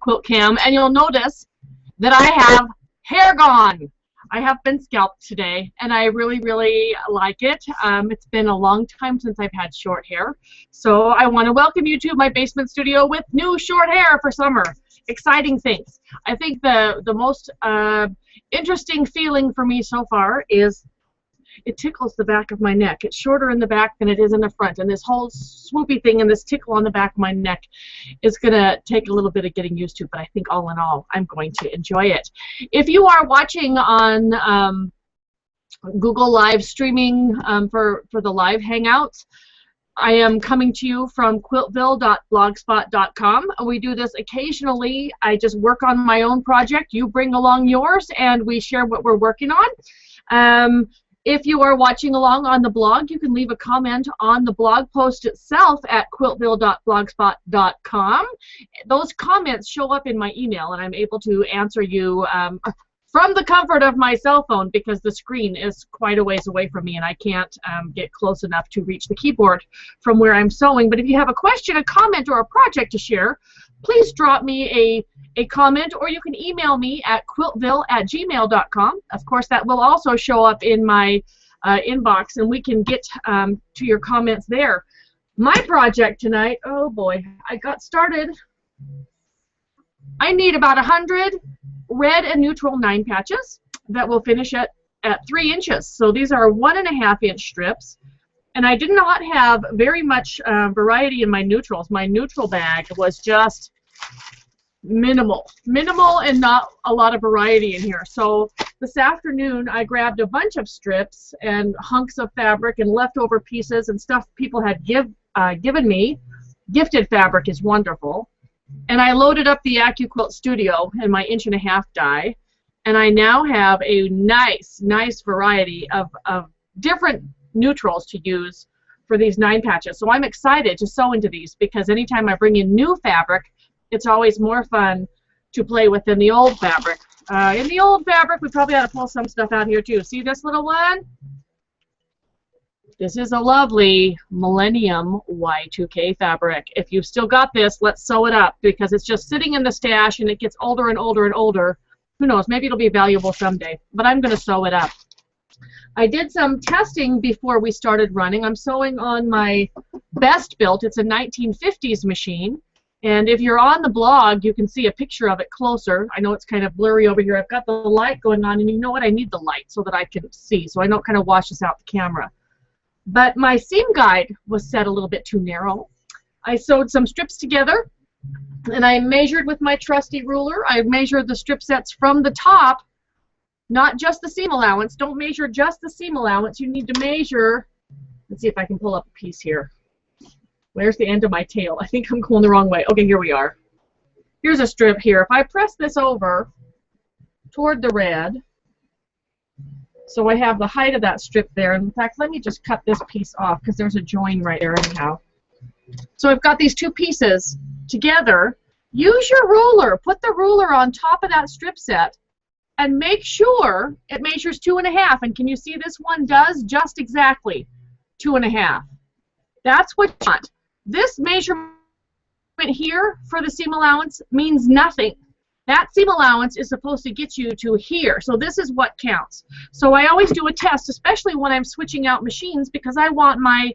Quilt-Cam, and you'll notice that I have hair gone. I have been scalped today, and I really, really like it. It's been a long time since I've had short hair, so I want to welcome you to my basement studio with new short hair for summer. Exciting things. I think the most interesting feeling for me so far is it tickles the back of my neck. It's shorter in the back than it is in the front, and this whole swoopy thing and this tickle on the back of my neck is going to take a little bit of getting used to, but I think all in all, I'm going to enjoy it. If you are watching on Google Live streaming for the live hangouts, I am coming to you from quiltville.blogspot.com. We do this occasionally. I just work on my own project. You bring along yours, and we share what we're working on. If you are watching along on the blog, you can leave a comment on the blog post itself at quiltville.blogspot.com. Those comments show up in my email, and I'm able to answer you from the comfort of my cell phone because the screen is quite a ways away from me, and I can't get close enough to reach the keyboard from where I'm sewing. But if you have a question, a comment, or a project to share, please drop me a comment, or you can email me at quiltville@gmail.com. Of course, that will also show up in my inbox, and we can get to your comments there. My project tonight, oh boy, I got started. I need about 100 red and neutral 9 patches that will finish at 3 inches. So these are 1.5 inch strips. And I did not have very much variety in my neutrals. My neutral bag was just minimal and not a lot of variety in here. So this afternoon I grabbed a bunch of strips and hunks of fabric and leftover pieces and stuff people had given me. Gifted fabric is wonderful. And I loaded up the Acuquilt Studio in my 1.5" die, and I now have a nice variety of different neutrals to use for these 9 patches. So I'm excited to sew into these because anytime I bring in new fabric, it's always more fun to play with than the old fabric. In the old fabric, we probably ought to pull some stuff out here too. See this little one? This is a lovely Millennium Y2K fabric. If you've still got this, let's sew it up because it's just sitting in the stash and it gets older and older and older. Who knows, maybe it'll be valuable someday, but I'm going to sew it up. I did some testing before we started running. I'm sewing on my Best Built. It's a 1950s machine. And if you're on the blog, you can see a picture of it closer. I know it's kind of blurry over here. I've got the light going on, and you know what? I need the light so that I can see, so I don't kind of washes out the camera. But my seam guide was set a little bit too narrow. I sewed some strips together, and I measured with my trusty ruler. I measured the strip sets from the top, not just the seam allowance. Don't measure just the seam allowance. You need to measure, let's see if I can pull up a piece here. Where's the end of my tail? I think I'm going the wrong way. Okay, here we are. Here's a strip here. If I press this over toward the red, so I have the height of that strip there. In fact, let me just cut this piece off because there's a join right there anyhow. So I've got these 2 pieces together. Use your ruler. Put the ruler on top of that strip set and make sure it measures 2.5. And can you see this one does just exactly 2.5. That's what you want. This measurement here for the seam allowance means nothing. That seam allowance is supposed to get you to here. So this is what counts. So I always do a test, especially when I'm switching out machines, because I want my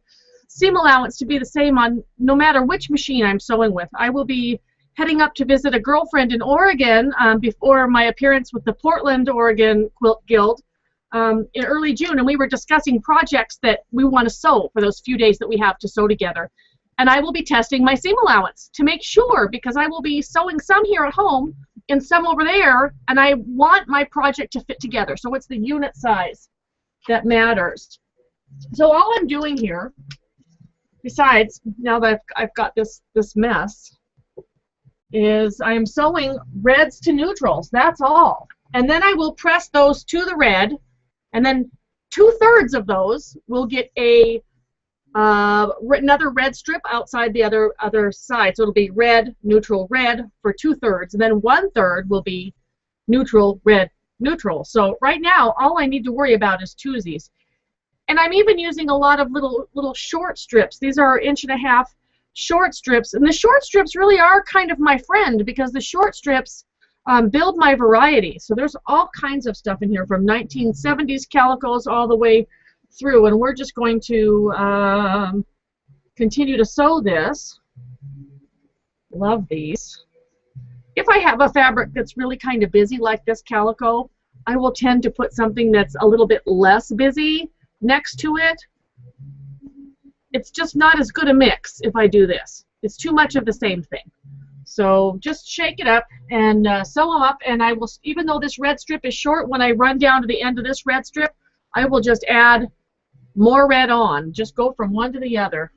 seam allowance to be the same on no matter which machine I'm sewing with. I will be heading up to visit a girlfriend in Oregon before my appearance with the Portland, Oregon Quilt Guild in early June, and we were discussing projects that we want to sew for those few days that we have to sew together. And I will be testing my seam allowance to make sure, because I will be sewing some here at home and some over there, and I want my project to fit together. So it's the unit size that matters. So all I'm doing here, besides now that I've got this mess, is I am sewing reds to neutrals. That's all. And then I will press those to the red, and then 2/3 of those will get another red strip outside the other side. So it'll be red, neutral, red for 2/3, and then 1/3 will be neutral, red, neutral. So right now, all I need to worry about is twosies. And I'm even using a lot of little short strips. These are 1.5" short strips, and the short strips really are kind of my friend because the short strips build my variety. So there's all kinds of stuff in here from 1970s calicos all the way through, and we're just going to continue to sew this. Love these. If I have a fabric that's really kind of busy like this calico, I will tend to put something that's a little bit less busy next to it. It's just not as good a mix if I do this. It's too much of the same thing. So just shake it up and sew them up, and I will, even though this red strip is short, when I run down to the end of this red strip, I will just add more red on. Just go from one to the other.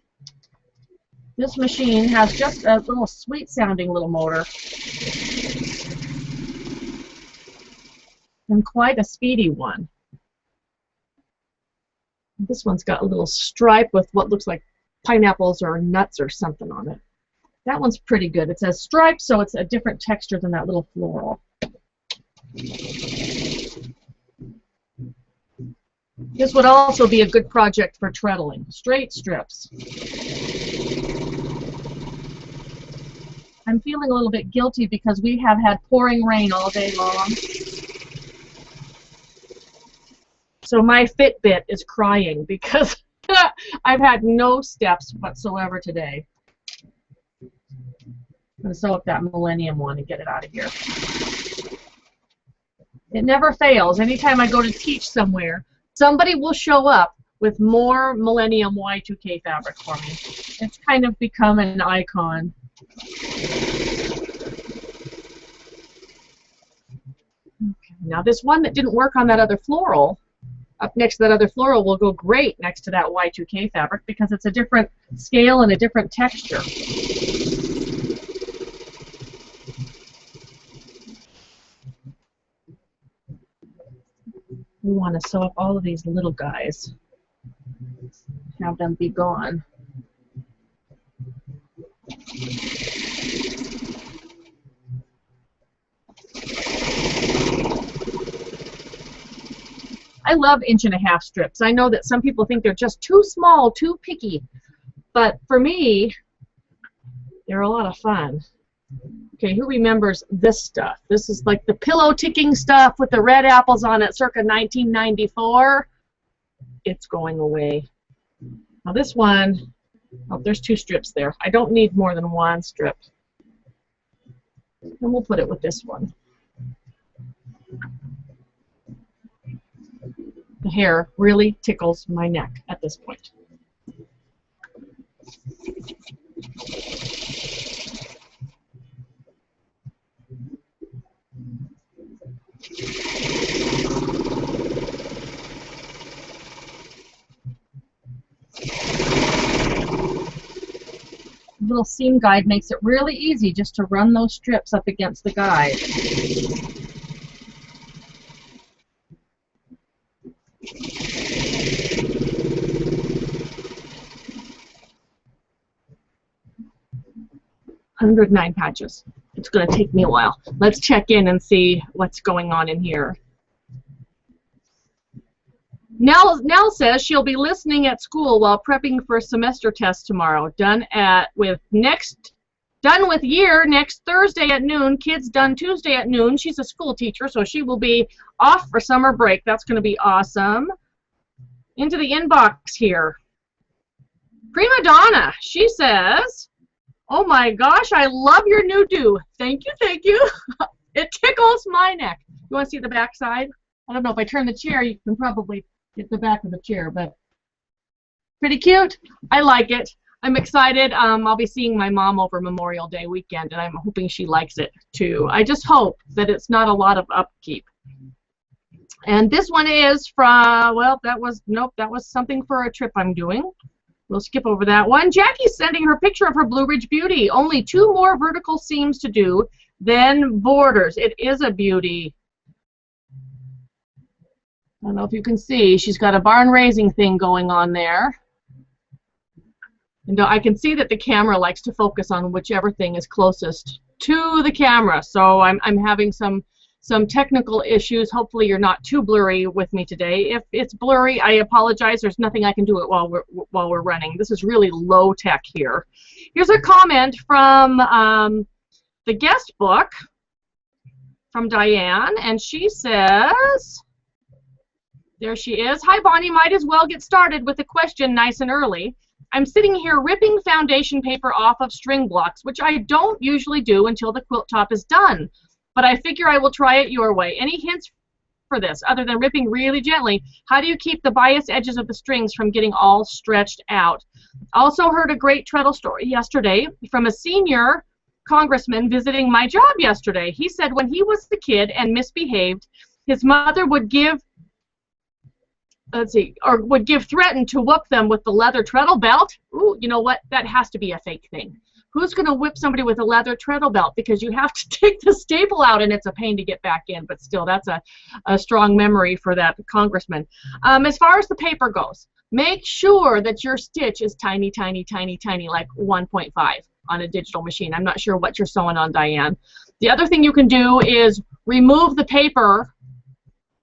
This machine has just a little sweet sounding little motor. And quite a speedy one. This one's got a little stripe with what looks like pineapples or nuts or something on it. That one's pretty good. It says stripe, so it's a different texture than that little floral. This would also be a good project for treadling. Straight strips. I'm feeling a little bit guilty because we have had pouring rain all day long. So my Fitbit is crying because I've had no steps whatsoever today. I'm going to sew up that Millennium one and get it out of here. It never fails. Anytime I go to teach somewhere, somebody will show up with more Millennium Y2K fabric for me. It's kind of become an icon. Okay, now this one that didn't work on that other floral, up next to that other floral, will go great next to that Y2K fabric because it's a different scale and a different texture. We want to sew up all of these little guys. Have them be gone. I love 1.5" strips. I know that some people think they're just too small, too picky, but for me, they're a lot of fun. Okay, who remembers this stuff? This is like the pillow ticking stuff with the red apples on it circa 1994. It's going away. Now this one, oh, there's 2 strips there. I don't need more than 1 strip. And we'll put it with this one. The hair really tickles my neck at this point. The little seam guide makes it really easy just to run those strips up against the guide. $109 patches. It's going to take me a while. Let's check in and see what's going on in here. Nell says she'll be listening at school while prepping for a semester test tomorrow. Done with year next Thursday at noon. Kids done Tuesday at noon. She's a school teacher, so she will be off for summer break. That's going to be awesome. Into the inbox here. Prima Donna, she says, "Oh my gosh, I love your new do." Thank you, thank you. It tickles my neck. You want to see the back side? I don't know, if I turn the chair, you can probably get the back of the chair, but pretty cute. I like it. I'm excited. I'll be seeing my mom over Memorial Day weekend, and I'm hoping she likes it too. I just hope that it's not a lot of upkeep. And this one is from, well, that was something for a trip I'm doing. We'll skip over that one. Jackie's sending her picture of her Blue Ridge Beauty. Only 2 more vertical seams to do, then borders. It is a beauty. I don't know if you can see. She's got a barn raising thing going on there. And I can see that the camera likes to focus on whichever thing is closest to the camera. So I'm having some technical issues. Hopefully you're not too blurry with me today. If it's blurry, I apologize. There's nothing I can do it while we're running. This is really low tech here. Here's a comment from the guest book from Diane, and she says, there she is. Hi, Bonnie. Might as well get started with a question nice and early. I'm sitting here ripping foundation paper off of string blocks, which I don't usually do until the quilt top is done, but I figure I will try it your way. Any hints for this, other than ripping really gently? How do you keep the bias edges of the strings from getting all stretched out? Also heard a great treadle story yesterday from a senior congressman visiting my job yesterday. He said when he was a kid and misbehaved, his mother would give threaten to whoop them with the leather treadle belt. Ooh, you know what? That has to be a fake thing. Who's going to whip somebody with a leather treadle belt? Because you have to take the staple out, and it's a pain to get back in. But still, that's a strong memory for that congressman. As far as the paper goes, make sure that your stitch is tiny, tiny, tiny, tiny, like 1.5 on a digital machine. I'm not sure what you're sewing on, Diane. The other thing you can do is remove the paper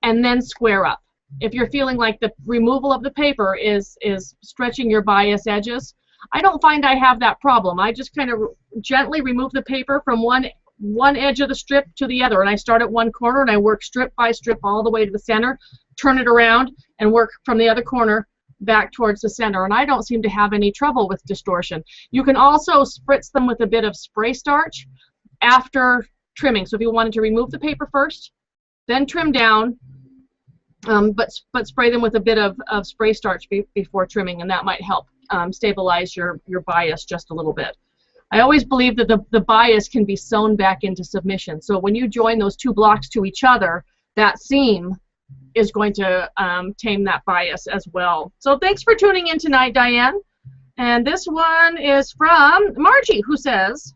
and then square up. If you're feeling like the removal of the paper is stretching your bias edges, I don't find I have that problem. I just kind of gently remove the paper from one edge of the strip to the other, and I start at one corner and I work strip by strip all the way to the center, turn it around, and work from the other corner back towards the center, and I don't seem to have any trouble with distortion. You can also spritz them with a bit of spray starch after trimming. So if you wanted to remove the paper first, then trim down, but spray them with a bit of spray starch before trimming, and that might help stabilize your bias just a little bit. I always believe that the bias can be sewn back into submission. So when you join those two blocks to each other, that seam is going to tame that bias as well. So thanks for tuning in tonight, Diane. And this one is from Margie, who says,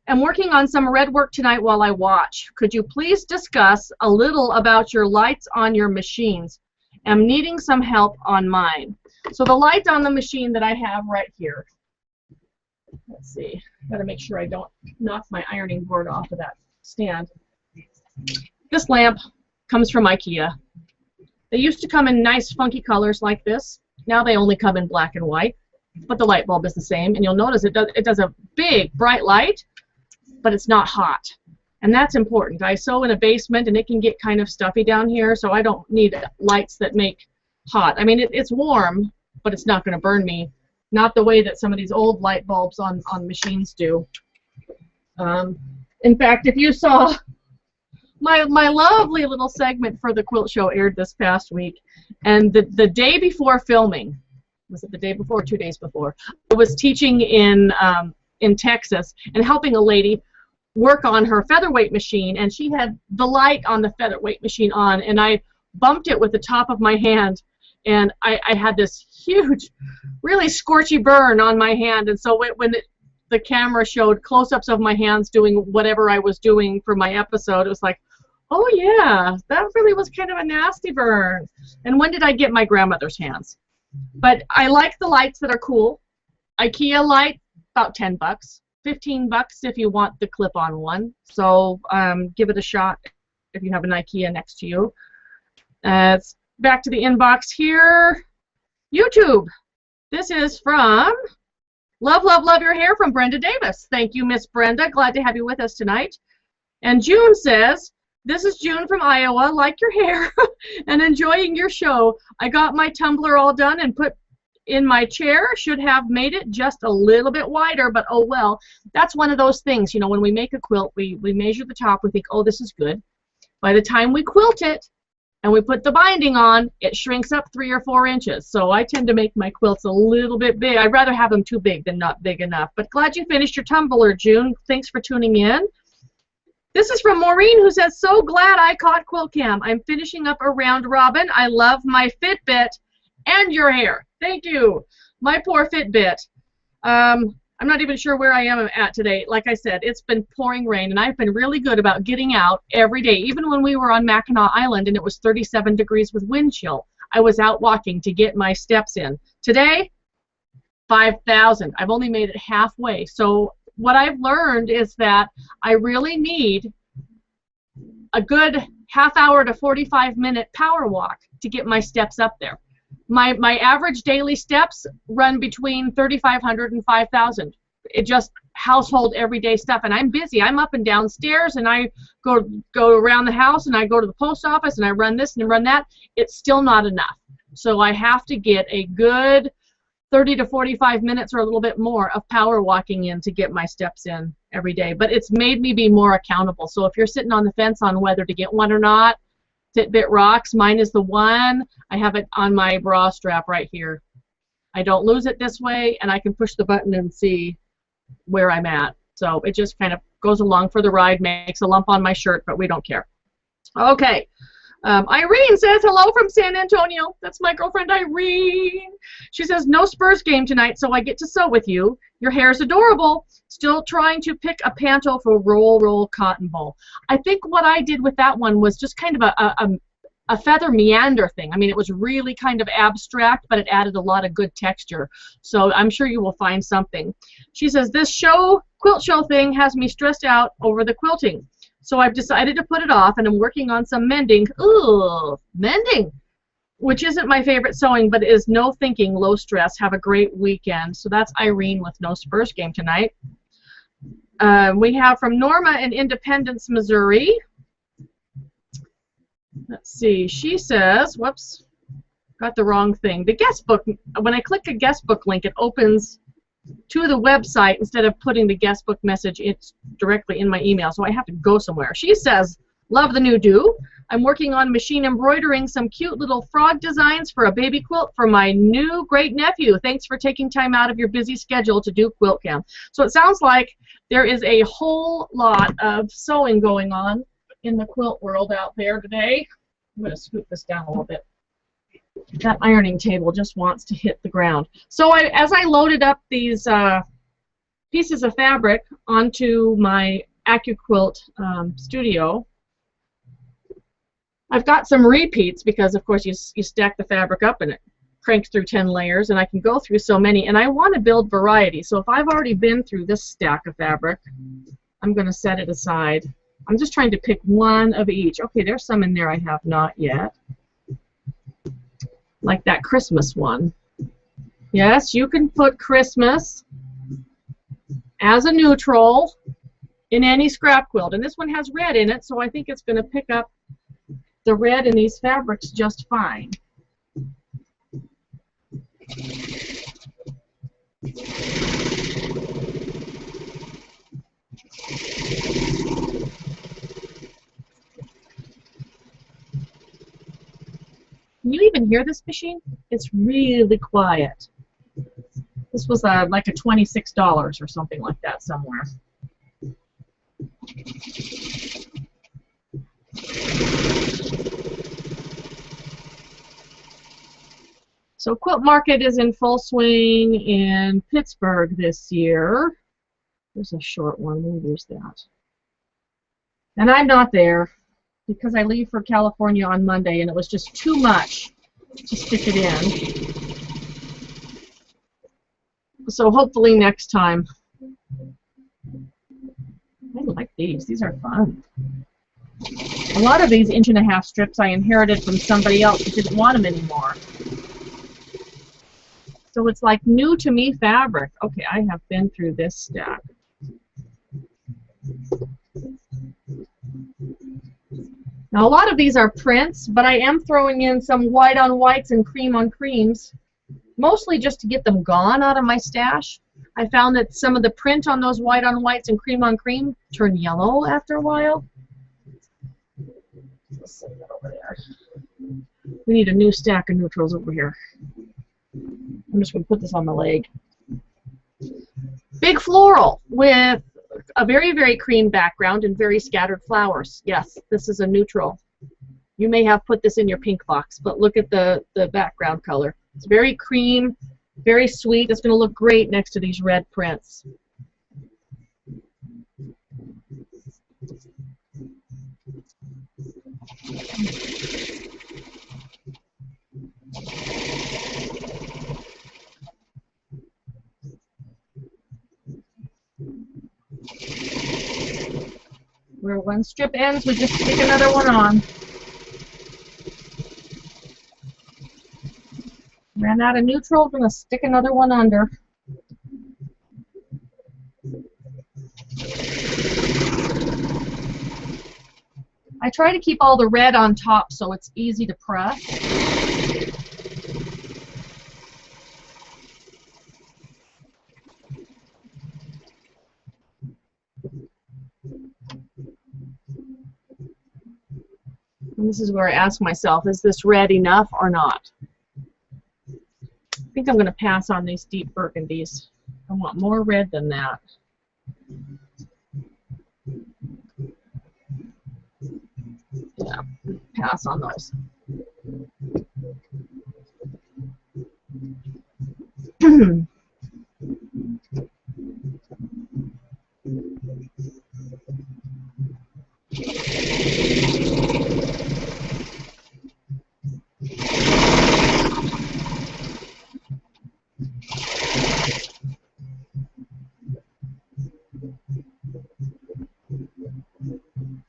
I'm working on some red work tonight while I watch. Could you please discuss a little about your lights on your machines? I'm needing some help on mine. So the light on the machine that I have right here, let's see, gotta make sure I don't knock my ironing board off of that stand. This lamp comes from IKEA. They used to come in nice funky colors like this. Now they only come in black and white, but the light bulb is the same, and you'll notice it does a big bright light, but it's not hot, and that's important. I sew in a basement and it can get kind of stuffy down here, so I don't need lights that make hot. I mean, it's warm, but it's not going to burn me, not the way that some of these old light bulbs on machines do. In fact, if you saw my lovely little segment for the quilt show aired this past week, and the day before filming, was it the day before or 2 days before, I was teaching in Texas and helping a lady work on her featherweight machine, and she had the light on the featherweight machine on, and I bumped it with the top of my hand, and I had this huge, really scorchy burn on my hand. And so when the camera showed close-ups of my hands doing whatever I was doing for my episode, it was like, oh yeah, that really was kind of a nasty burn. And when did I get my grandmother's hands? But I like the lights that are cool. IKEA light, about 10 bucks. 15 bucks if you want the clip-on one. So give it a shot if you have an IKEA next to you. It's back to the inbox here. YouTube. This is from Love, Love, Love Your Hair from Brenda Davis. Thank you, Miss Brenda. Glad to have you with us tonight. And June says, this is June from Iowa. Like your hair and enjoying your show. I got my tumbler all done and put in my chair. Should have made it just a little bit wider, but oh well. That's one of those things, you know, when we make a quilt, we measure the top, we think, oh, this is good. By the time we quilt it and we put the binding on, it shrinks up 3 or 4 inches. So I tend to make my quilts a little bit big. I'd rather have them too big than not big enough. But glad you finished your tumbler, June. Thanks for tuning in. This is from Maureen, who says, so glad I caught Quilt-Cam. I'm finishing up a round robin. I love my Fitbit and your hair. Thank you. My poor Fitbit. I'm not even sure where I am at today. Like I said, it's been pouring rain, and I've been really good about getting out every day. Even when we were on Mackinac Island and it was 37 degrees with wind chill, I was out walking to get my steps in. Today, 5,000. I've only made it halfway. So what I've learned is that I really need a good half-hour to 45-minute power walk to get my steps up there. My average daily steps run between 3,500 and 5,000. it just household everyday stuff, and I'm busy. I'm up and downstairs, and I go around the house, and I go to the post office, and I run this and run that. It's still not enough. So I have to get a good 30 to 45 minutes or a little bit more of power walking in to get my steps in every day. But it's made me be more accountable. So if you're sitting on the fence on whether to get one or not, Fitbit rocks. Mine is the one. I have it on my bra strap right here. I don't lose it this way, and I can push the button and see where I'm at. So it just kind of goes along for the ride, makes a lump on my shirt, but we don't care. Okay. Irene says hello from San Antonio. That's my girlfriend Irene. She says no Spurs game tonight, so I get to sew with you. Your hair's adorable. Still trying to pick a panto for roll cotton ball. I think what I did with that one was just kind of a feather meander thing. I mean, it was really kind of abstract, but it added a lot of good texture. So I'm sure you will find something. She says this quilt show thing has me stressed out over the quilting. So I've decided to put it off, and I'm working on some mending. Ooh, mending, which isn't my favorite sewing, but is no thinking, low stress. Have a great weekend. So that's Irene with no Spurs game tonight. We have from Norma in Independence, Missouri. Let's see. She says, whoops, got the wrong thing. The guest book, when I click a guest book link, it opens to the website instead of putting the guest book message it's directly in my email, so I have to go somewhere. She says, love the new do. I'm working on machine embroidering some cute little frog designs for a baby quilt for my new great nephew. Thanks for taking time out of your busy schedule to do Quilt-Cam. So it sounds like there is a whole lot of sewing going on in the quilt world out there today. I'm going to scoot this down a little bit. That ironing table just wants to hit the ground. So as I loaded up these pieces of fabric onto my Acuquilt studio, I've got some repeats because, of course, you stack the fabric up and it cranks through 10 layers, and I can go through so many, and I want to build variety. So if I've already been through this stack of fabric, I'm going to set it aside. I'm just trying to pick one of each. Okay, there's some in there I have not yet. Like that Christmas one. Yes, you can put Christmas as a neutral in any scrap quilt. And this one has red in it, so I think it's going to pick up the red in these fabrics just fine. Can you even hear this machine? It's really quiet. This was like a $26 or something like that somewhere. So Quilt Market is in full swing in Pittsburgh this year. There's a short one. We'll use that. And I'm not there, because I leave for California on Monday, and it was just too much to stick it in. So hopefully next time. I like these. These are fun. A lot of these 1.5-inch strips I inherited from somebody else who didn't want them anymore. So it's like new to me fabric. Okay, I have been through this stack. Now, a lot of these are prints, but I am throwing in some white on whites and cream on creams, mostly just to get them gone out of my stash. I found that some of the print on those white on whites and cream on cream turn yellow after a while. Let's set that over there. We need a new stack of neutrals over here. I'm just going to put this on my leg. Big floral with a very, very cream background and very scattered flowers. Yes, this is a neutral. You may have put this in your pink box, but look at the background color. It's very cream, very sweet. It's going to look great next to these red prints. Where one strip ends, we just stick another one on. Ran out of neutral, gonna stick another one under. I try to keep all the red on top so it's easy to press. And this is where I ask myself, is this red enough or not? I think I'm going to pass on these deep burgundies. I want more red than that. Yeah, pass on those.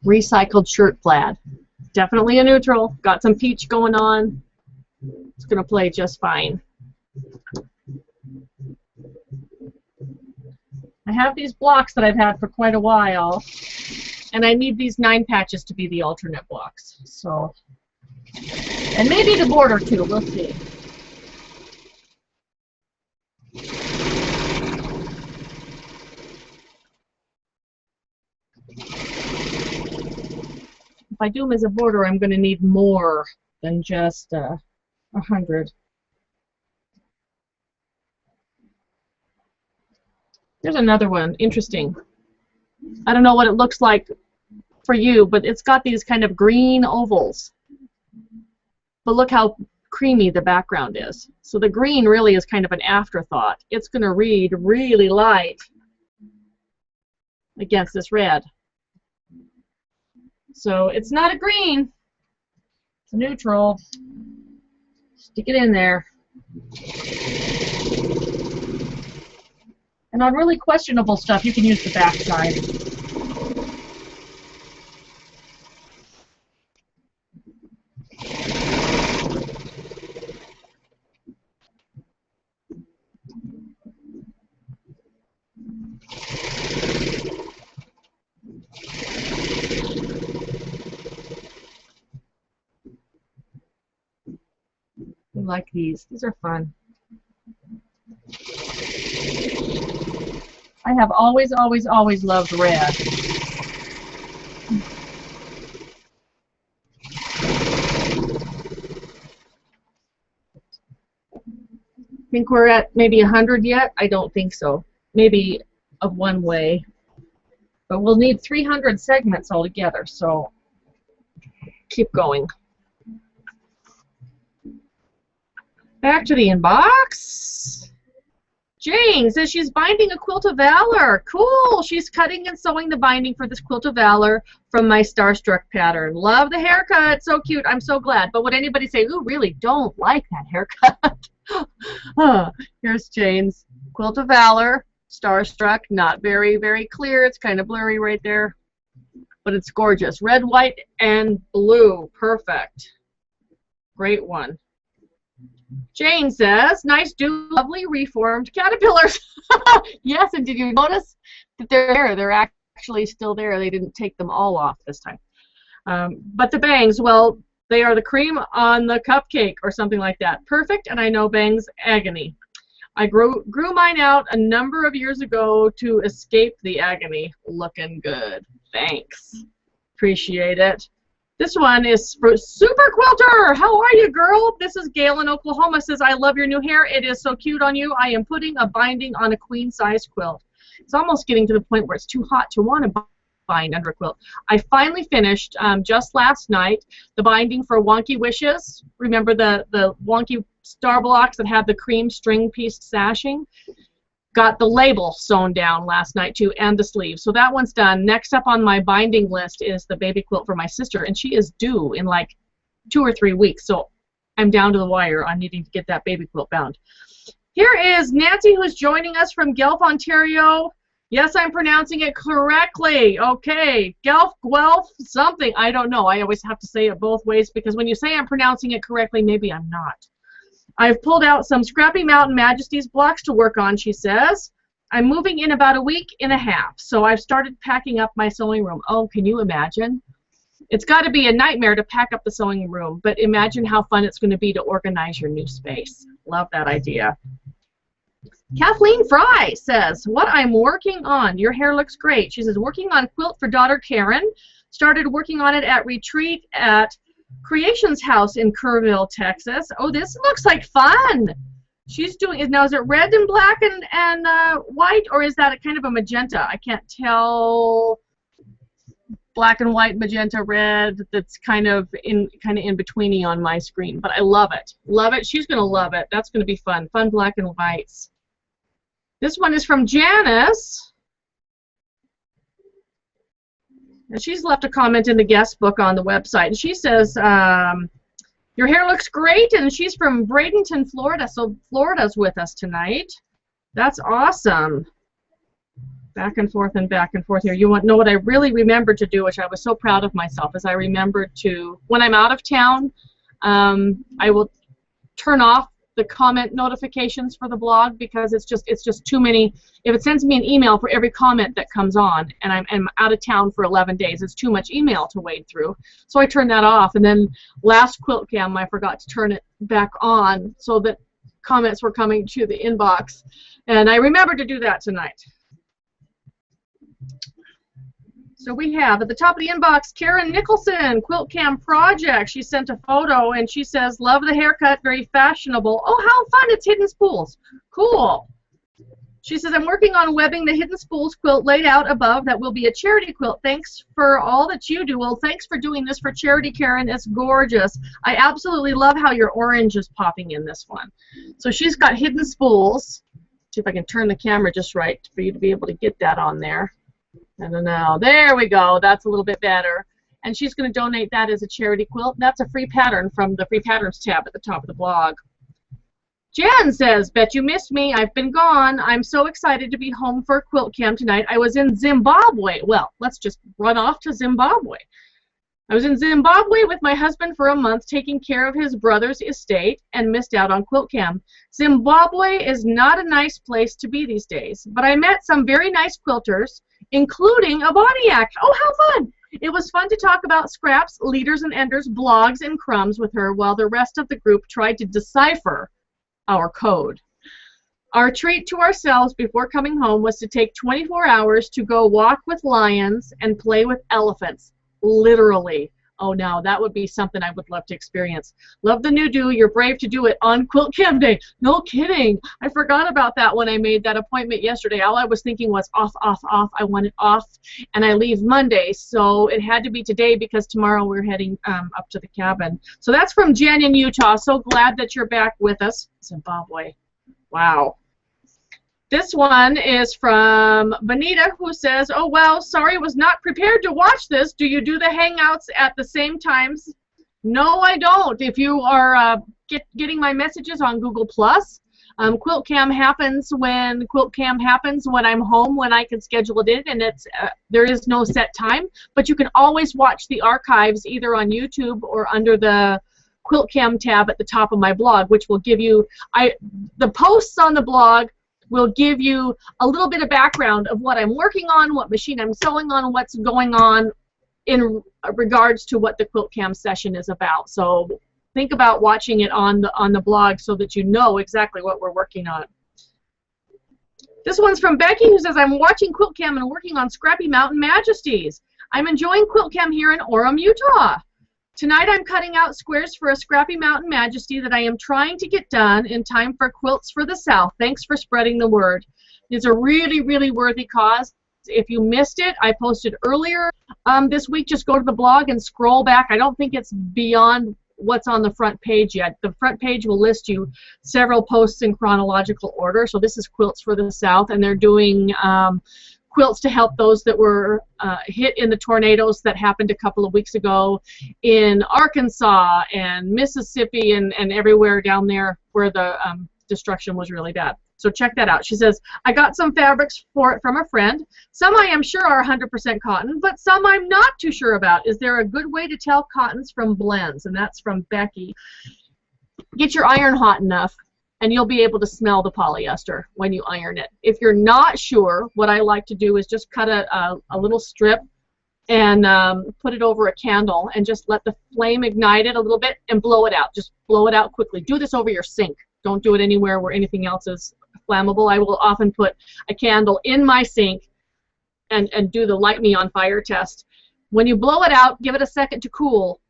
Recycled shirt plaid. Definitely a neutral. Got some peach going on. It's going to play just fine. I have these blocks that I've had for quite a while, and I need these 9 patches to be the alternate blocks. So, and maybe the border too. We'll see. If I do them as a border, I'm going to need more than just 100. There's another one. Interesting. I don't know what it looks like for you, but it's got these kind of green ovals. But look how creamy the background is. So the green really is kind of an afterthought. It's going to read really light against this red. So it's not a green. It's a neutral. Stick it in there. And on really questionable stuff, you can use the back side. I like these. These are fun. I have always, always, always loved red. Think we're at maybe 100 yet? I don't think so. Maybe of one way. But we'll need 300 segments altogether, so keep going. Back to the inbox. Jane says she's binding a Quilt of Valor. Cool. She's cutting and sewing the binding for this Quilt of Valor from my Starstruck pattern. Love the haircut. So cute. I'm so glad. But would anybody say, ooh, really don't like that haircut? Here's Jane's Quilt of Valor, Starstruck. Not very, very clear. It's kind of blurry right there. But it's gorgeous. Red, white, and blue. Perfect. Great one. Jane says, nice do, lovely reformed caterpillars. Yes, and did you notice that they're there? They're actually still there. They didn't take them all off this time. But the bangs, well, they are the cream on the cupcake or something like that. Perfect, and I know bangs agony. I grew mine out a number of years ago to escape the agony. Looking good. Thanks. Appreciate it. This one is for Super Quilter. How are you, girl? This is Gail in Oklahoma. Says, I love your new hair. It is so cute on you. I am putting a binding on a queen size quilt. It's almost getting to the point where it's too hot to want to bind under a quilt. I finally finished just last night the binding for Wonky Wishes. Remember the wonky star blocks that had the cream string piece sashing? Got the label sewn down last night too, and the sleeve. So that one's done. Next up on my binding list is the baby quilt for my sister, and she is due in like 2 or 3 weeks. So I'm down to the wire on needing to get that baby quilt bound. Here is Nancy, who's joining us from Guelph, Ontario. Yes, I'm pronouncing it correctly. Okay, Guelph, something. I don't know. I always have to say it both ways because when you say I'm pronouncing it correctly, maybe I'm not. I've pulled out some Scrappy Mountain Majesty's blocks to work on, she says. I'm moving in about a week and a half, so I've started packing up my sewing room. Oh, can you imagine? It's got to be a nightmare to pack up the sewing room, but imagine how fun it's going to be to organize your new space. Love that idea. Kathleen Fry says, what I'm working on. Your hair looks great. She says, working on quilt for daughter Karen. Started working on it at Retreat at Creations House in Kerrville, Texas. Oh, this looks like fun. She's doing it now. Is it red and black and white, or is that a kind of a magenta? I can't tell. Black and white, magenta, red. That's kind of in betweeny on my screen, but I love it. Love it. She's gonna love it. That's gonna be fun. Fun black and whites. This one is from Janice, and she's left a comment in the guest book on the website. And she says, "Your hair looks great," and she's from Bradenton, Florida. So Florida's with us tonight. That's awesome. Back and forth here. You want to know what I really remembered to do, which I was so proud of myself, is I remembered to, when I'm out of town, I will turn off the comment notifications for the blog, because it's just too many. If it sends me an email for every comment that comes on, and I'm out of town for 11 days, it's too much email to wade through. So I turned that off, and then last Quilt-Cam I forgot to turn it back on so that comments were coming to the inbox, and I remembered to do that tonight. So we have at the top of the inbox, Karen Nicholson, Quilt-Cam project. She sent a photo and she says, love the haircut, very fashionable. Oh, how fun, it's hidden spools. Cool. She says, I'm working on webbing the hidden spools quilt laid out above that will be a charity quilt. Thanks for all that you do. Well, thanks for doing this for charity, Karen. It's gorgeous. I absolutely love how your orange is popping in this one. So she's got hidden spools. See if I can turn the camera just right for you to be able to get that on there. I don't know. There we go. That's a little bit better. And she's going to donate that as a charity quilt. That's a free pattern from the free patterns tab at the top of the blog. Jan says, bet you missed me. I've been gone. I'm so excited to be home for Quilt-Cam tonight. I was in Zimbabwe. Well, let's just run off to Zimbabwe. I was in Zimbabwe with my husband for a month taking care of his brother's estate and missed out on Quilt-Cam. Zimbabwe is not a nice place to be these days, but I met some very nice quilters, including a Boniac. Oh, how fun! It was fun to talk about scraps, leaders and enders, blogs, and crumbs with her while the rest of the group tried to decipher our code. Our treat to ourselves before coming home was to take 24 hours to go walk with lions and play with elephants. Literally. Oh, now that would be something I would love to experience. Love the new do. You're brave to do it on Quilt-Cam Day. No kidding. I forgot about that when I made that appointment yesterday. All I was thinking was off, off, off. I want it off, and I leave Monday, so it had to be today because tomorrow we're heading up to the cabin. So that's from Jen in Utah. So glad that you're back with us. Zimbabwe. Wow. This one is from Benita, who says, oh, well, sorry, was not prepared to watch this. Do you do the Hangouts at the same times? No, I don't. If you are getting my messages on Google+, Quilt-Cam happens when Quilt-Cam happens when I'm home, when I can schedule it in, and it's there is no set time. But you can always watch the archives either on YouTube or under the Quilt-Cam tab at the top of my blog, which will give you the posts on the blog will give you a little bit of background of what I'm working on, what machine I'm sewing on, what's going on in regards to what the Quilt-Cam session is about. So think about watching it on the blog so that you know exactly what we're working on. This one's from Becky, who says, I'm watching Quilt-Cam and working on Scrappy Mountain Majesties. I'm enjoying Quilt-Cam here in Orem, Utah. Tonight I'm cutting out squares for a Scrappy Mountain Majesty that I am trying to get done in time for Quilts for the South. Thanks for spreading the word. It's a really, really worthy cause. If you missed it, I posted earlier this week. Just go to the blog and scroll back. I don't think it's beyond what's on the front page yet. The front page will list you several posts in chronological order. So this is Quilts for the South, and they're doing quilts to help those that were hit in the tornadoes that happened a couple of weeks ago in Arkansas and Mississippi and everywhere down there where the destruction was really bad. So check that out. She says, I got some fabrics for it from a friend. Some I am sure are 100% cotton, but some I'm not too sure about. Is there a good way to tell cottons from blends? And that's from Becky. Get your iron hot enough, and you'll be able to smell the polyester when you iron it. If you're not sure, what I like to do is just cut a little strip and put it over a candle and just let the flame ignite it a little bit and blow it out. Just blow it out quickly. Do this over your sink. Don't do it anywhere where anything else is flammable. I will often put a candle in my sink and do the light me on fire test. When you blow it out, give it a second to cool.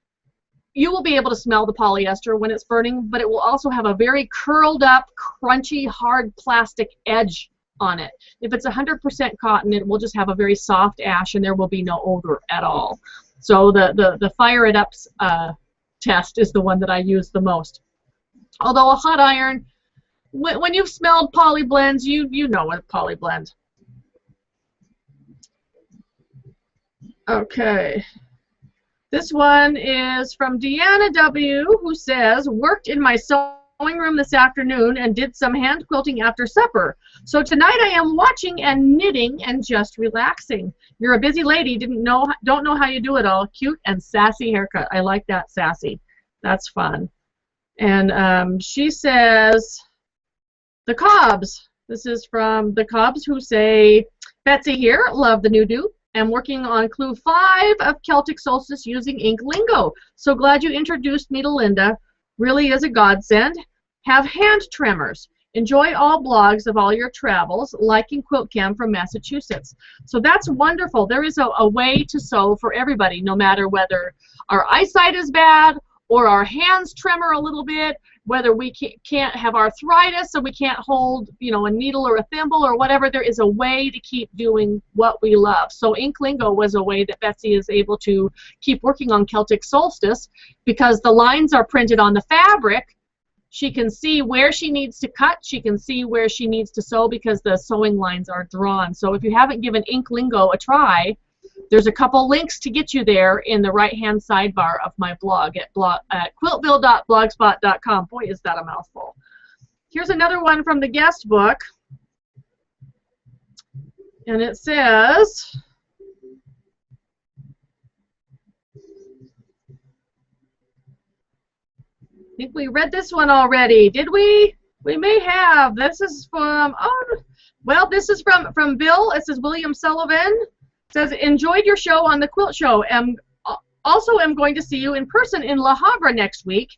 You will be able to smell the polyester when it's burning, but it will also have a very curled up, crunchy, hard plastic edge on it. If it's 100% cotton, it will just have a very soft ash and there will be no odor at all. So the fire it up test is the one that I use the most. Although a hot iron, when you've smelled poly blends, you know what poly blend. Okay. This one is from Deanna W., who says, worked in my sewing room this afternoon and did some hand quilting after supper. So tonight I am watching and knitting and just relaxing. You're a busy lady, don't know how you do it all. Cute and sassy haircut. I like that, sassy. That's fun. And she says, the Cobbs. This is from the Cobbs, who say, Betsy here, love the new do. I'm working on clue 5 of Celtic Solstice using ink lingo. So glad you introduced me to Linda. Really is a godsend. Have hand tremors. Enjoy all blogs of all your travels. Liking Quilt-Cam from Massachusetts. So that's wonderful. There is a way to sew for everybody, no matter whether our eyesight is bad or our hands tremor a little bit, whether we can't have arthritis so we can't hold, you know, a needle or a thimble or whatever. There is a way to keep doing what we love. So ink lingo was a way that Betsy is able to keep working on Celtic Solstice, because the lines are printed on the fabric. She can see where she needs to cut. She can see where she needs to sew because the sewing lines are drawn. So if you haven't given ink lingo a try, there's a couple links to get you there in the right-hand sidebar of my blog at quiltville.blogspot.com. Boy, is that a mouthful. Here's another one from the guest book. And it says, I think we read this one already. Did we? We may have. This is from, oh, well, this is from Bill. It says, William Sullivan. Says, enjoyed your show on the Quilt Show. Also am going to see you in person in Le Havre next week.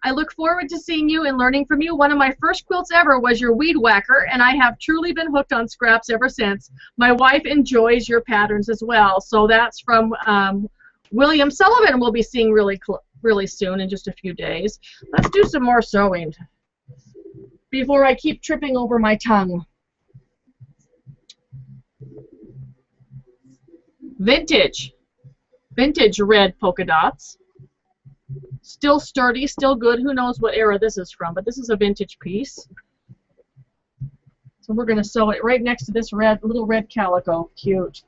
I look forward to seeing you and learning from you. One of my first quilts ever was your weed whacker, and I have truly been hooked on scraps ever since. My wife enjoys your patterns as well. So that's from William Sullivan. We'll be seeing really soon in just a few days. Let's do some more sewing before I keep tripping over my tongue. Vintage red polka dots. Still sturdy, still good. Who knows what era this is from, but this is a vintage piece. So we're going to sew it right next to this little red calico. Cute.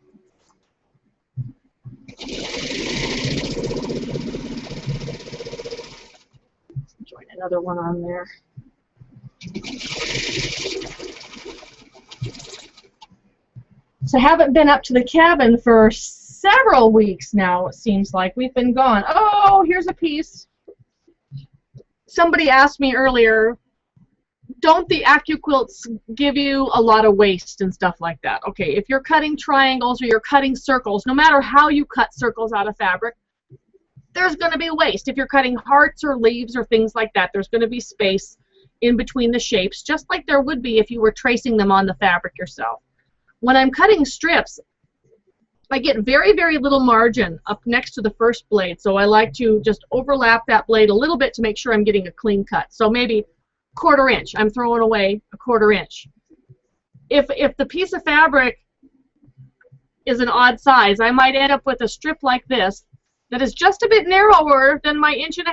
Join another one on there. So I haven't been up to the cabin for several weeks now, it seems like. We've been gone. Oh, here's a piece. Somebody asked me earlier, don't the Acuquilts give you a lot of waste and stuff like that? Okay, if you're cutting triangles or you're cutting circles, no matter how you cut circles out of fabric, there's going to be waste. If you're cutting hearts or leaves or things like that, there's going to be space in between the shapes, just like there would be if you were tracing them on the fabric yourself. When I'm cutting strips, I get very, very little margin up next to the first blade, so I like to just overlap that blade a little bit to make sure I'm getting a clean cut. So maybe 1/4 inch, I'm throwing away a 1/4 inch. If the piece of fabric is an odd size, I might end up with a strip like this that is just a bit narrower than my 1.5 inches.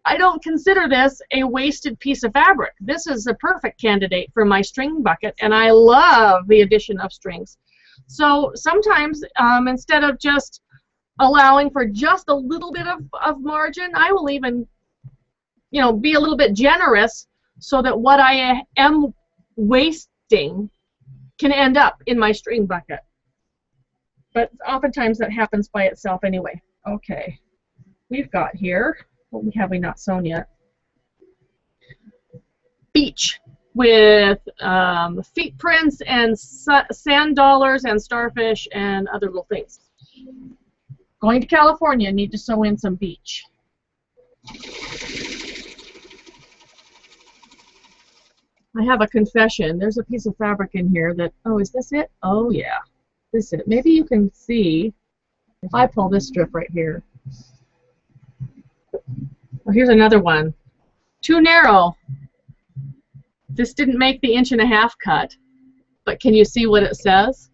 I don't consider this a wasted piece of fabric. This is a perfect candidate for my string bucket, and I love the addition of strings. So sometimes, instead of just allowing for just a little bit of margin, I will even, you know, be a little bit generous so that what I am wasting can end up in my string bucket. But oftentimes that happens by itself anyway. Okay, we've got here, what have we not sewn yet? Beach with feet prints and sand dollars and starfish and other little things. Going to California, need to sew in some beach. I have a confession. There's a piece of fabric in here that, oh, is this it? Oh, yeah. This is it. Maybe you can see if I pull this strip right here. Oh, here's another one. Too narrow. This didn't make the 1.5 inch cut, but can you see what it says?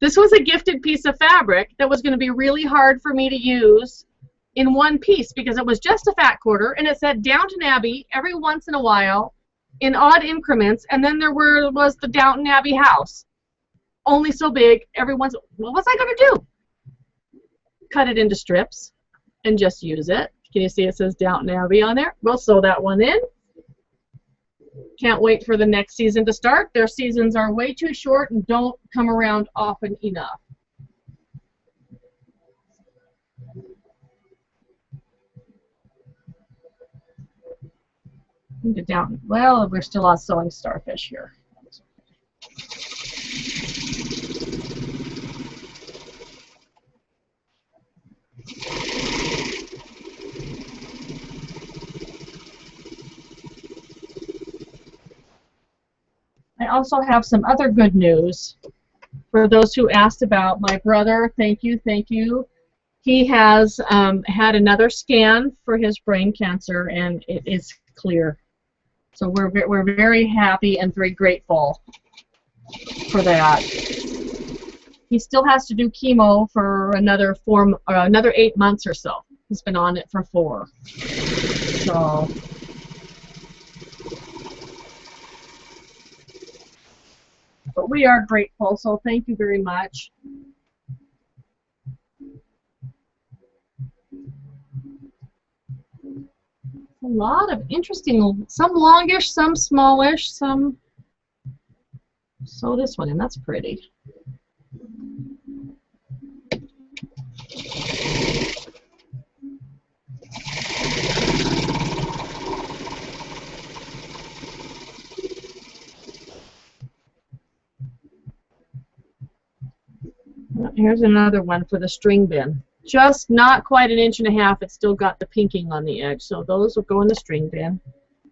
This was a gifted piece of fabric that was going to be really hard for me to use in one piece because it was just a fat quarter, and it said Downton Abbey every once in a while in odd increments, and then there was the Downton Abbey house, only so big every once. What was I going to do? Cut it into strips and just use it. Can you see it says Downton Abbey on there? We'll sew that one in. Can't wait for the next season to start. Their seasons are way too short and don't come around often enough. Down. Well, we're still on sewing starfish here. I also have some other good news for those who asked about my brother. Thank you, thank you. He has had another scan for his brain cancer, and it is clear. So we're very happy and very grateful for that. He still has to do chemo for another 8 months or so. He's been on it for 4. So. But we are grateful, so thank you very much. A lot of interesting, some longish, some smallish, some. Sew this one in, that's pretty. Here's another one for the string bin. Just not quite 1.5 inches. It's still got the pinking on the edge, so those will go in the string bin,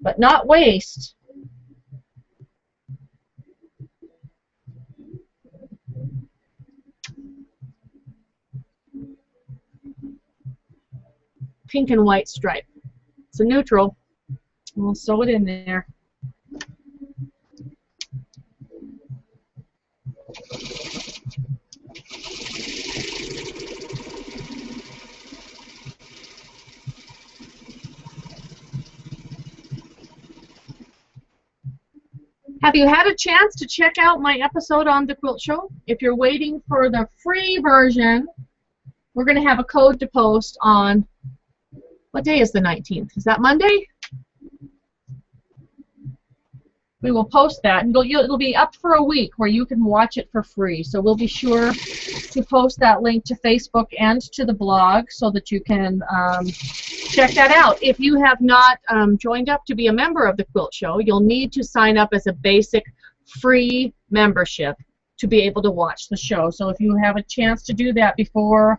but not waste. Pink and white stripe. It's a neutral. We'll sew it in there. Have you had a chance to check out my episode on the Quilt Show? If you're waiting for the free version, we're going to have a code to post on, what day is the 19th? Is that Monday? We will post that, and it'll be up for a week where you can watch it for free. So we'll be sure to post that link to Facebook and to the blog so that you can check that out. If you have not joined up to be a member of the Quilt Show, you'll need to sign up as a basic free membership to be able to watch the show. So if you have a chance to do that before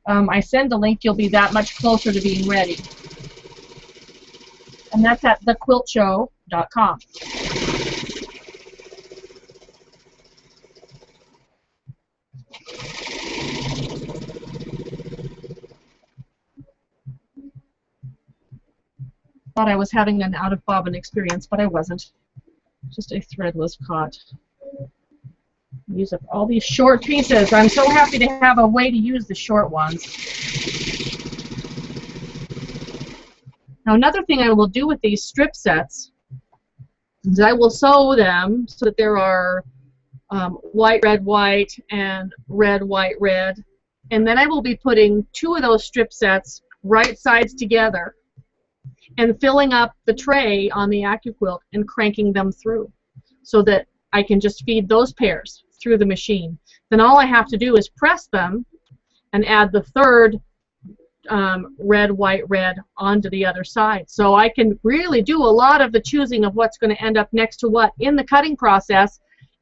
I send the link, you'll be that much closer to being ready. And that's at thequiltshow.com. Thought I was having an out-of-bobbin experience, but I wasn't. Just a threadless cot. Use up all these short pieces. I'm so happy to have a way to use the short ones. Now another thing I will do with these strip sets is I will sew them so that there are white, white, and red, white, red. And then I will be putting 2 of those strip sets right sides together and filling up the tray on the Acuquilt and cranking them through so that I can just feed those pairs through the machine. Then all I have to do is press them and add the third red, white, red onto the other side. So I can really do a lot of the choosing of what's going to end up next to what in the cutting process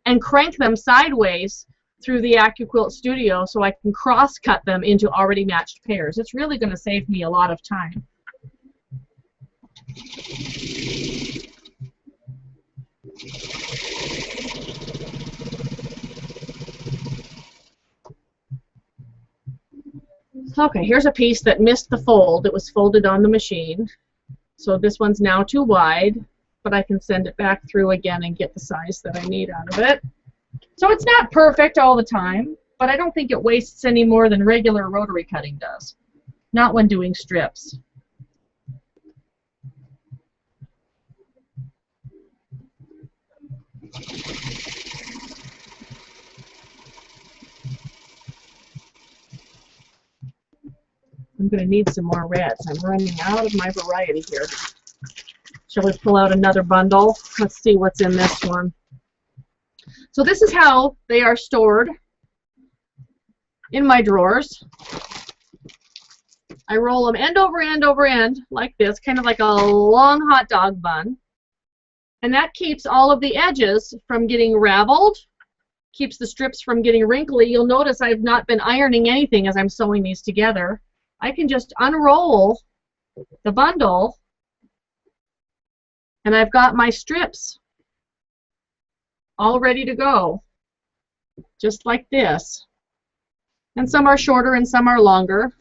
and crank them sideways through the Acuquilt Studio so I can cross-cut them into already matched pairs. It's really going to save me a lot of time. Okay, here's a piece that missed the fold. It was folded on the machine. So this one's now too wide, but I can send it back through again and get the size that I need out of it. So it's not perfect all the time, but I don't think it wastes any more than regular rotary cutting does. Not when doing strips. I'm going to need some more reds. I'm running out of my variety here. Shall we pull out another bundle? Let's see what's in this one. So this is how they are stored in my drawers. I roll them end over end over end like this, kind of like a long hot dog bun. And that keeps all of the edges from getting raveled, keeps the strips from getting wrinkly. You'll notice I've not been ironing anything as I'm sewing these together. I can just unroll the bundle and I've got my strips all ready to go, just like this. And some are shorter and some are longer,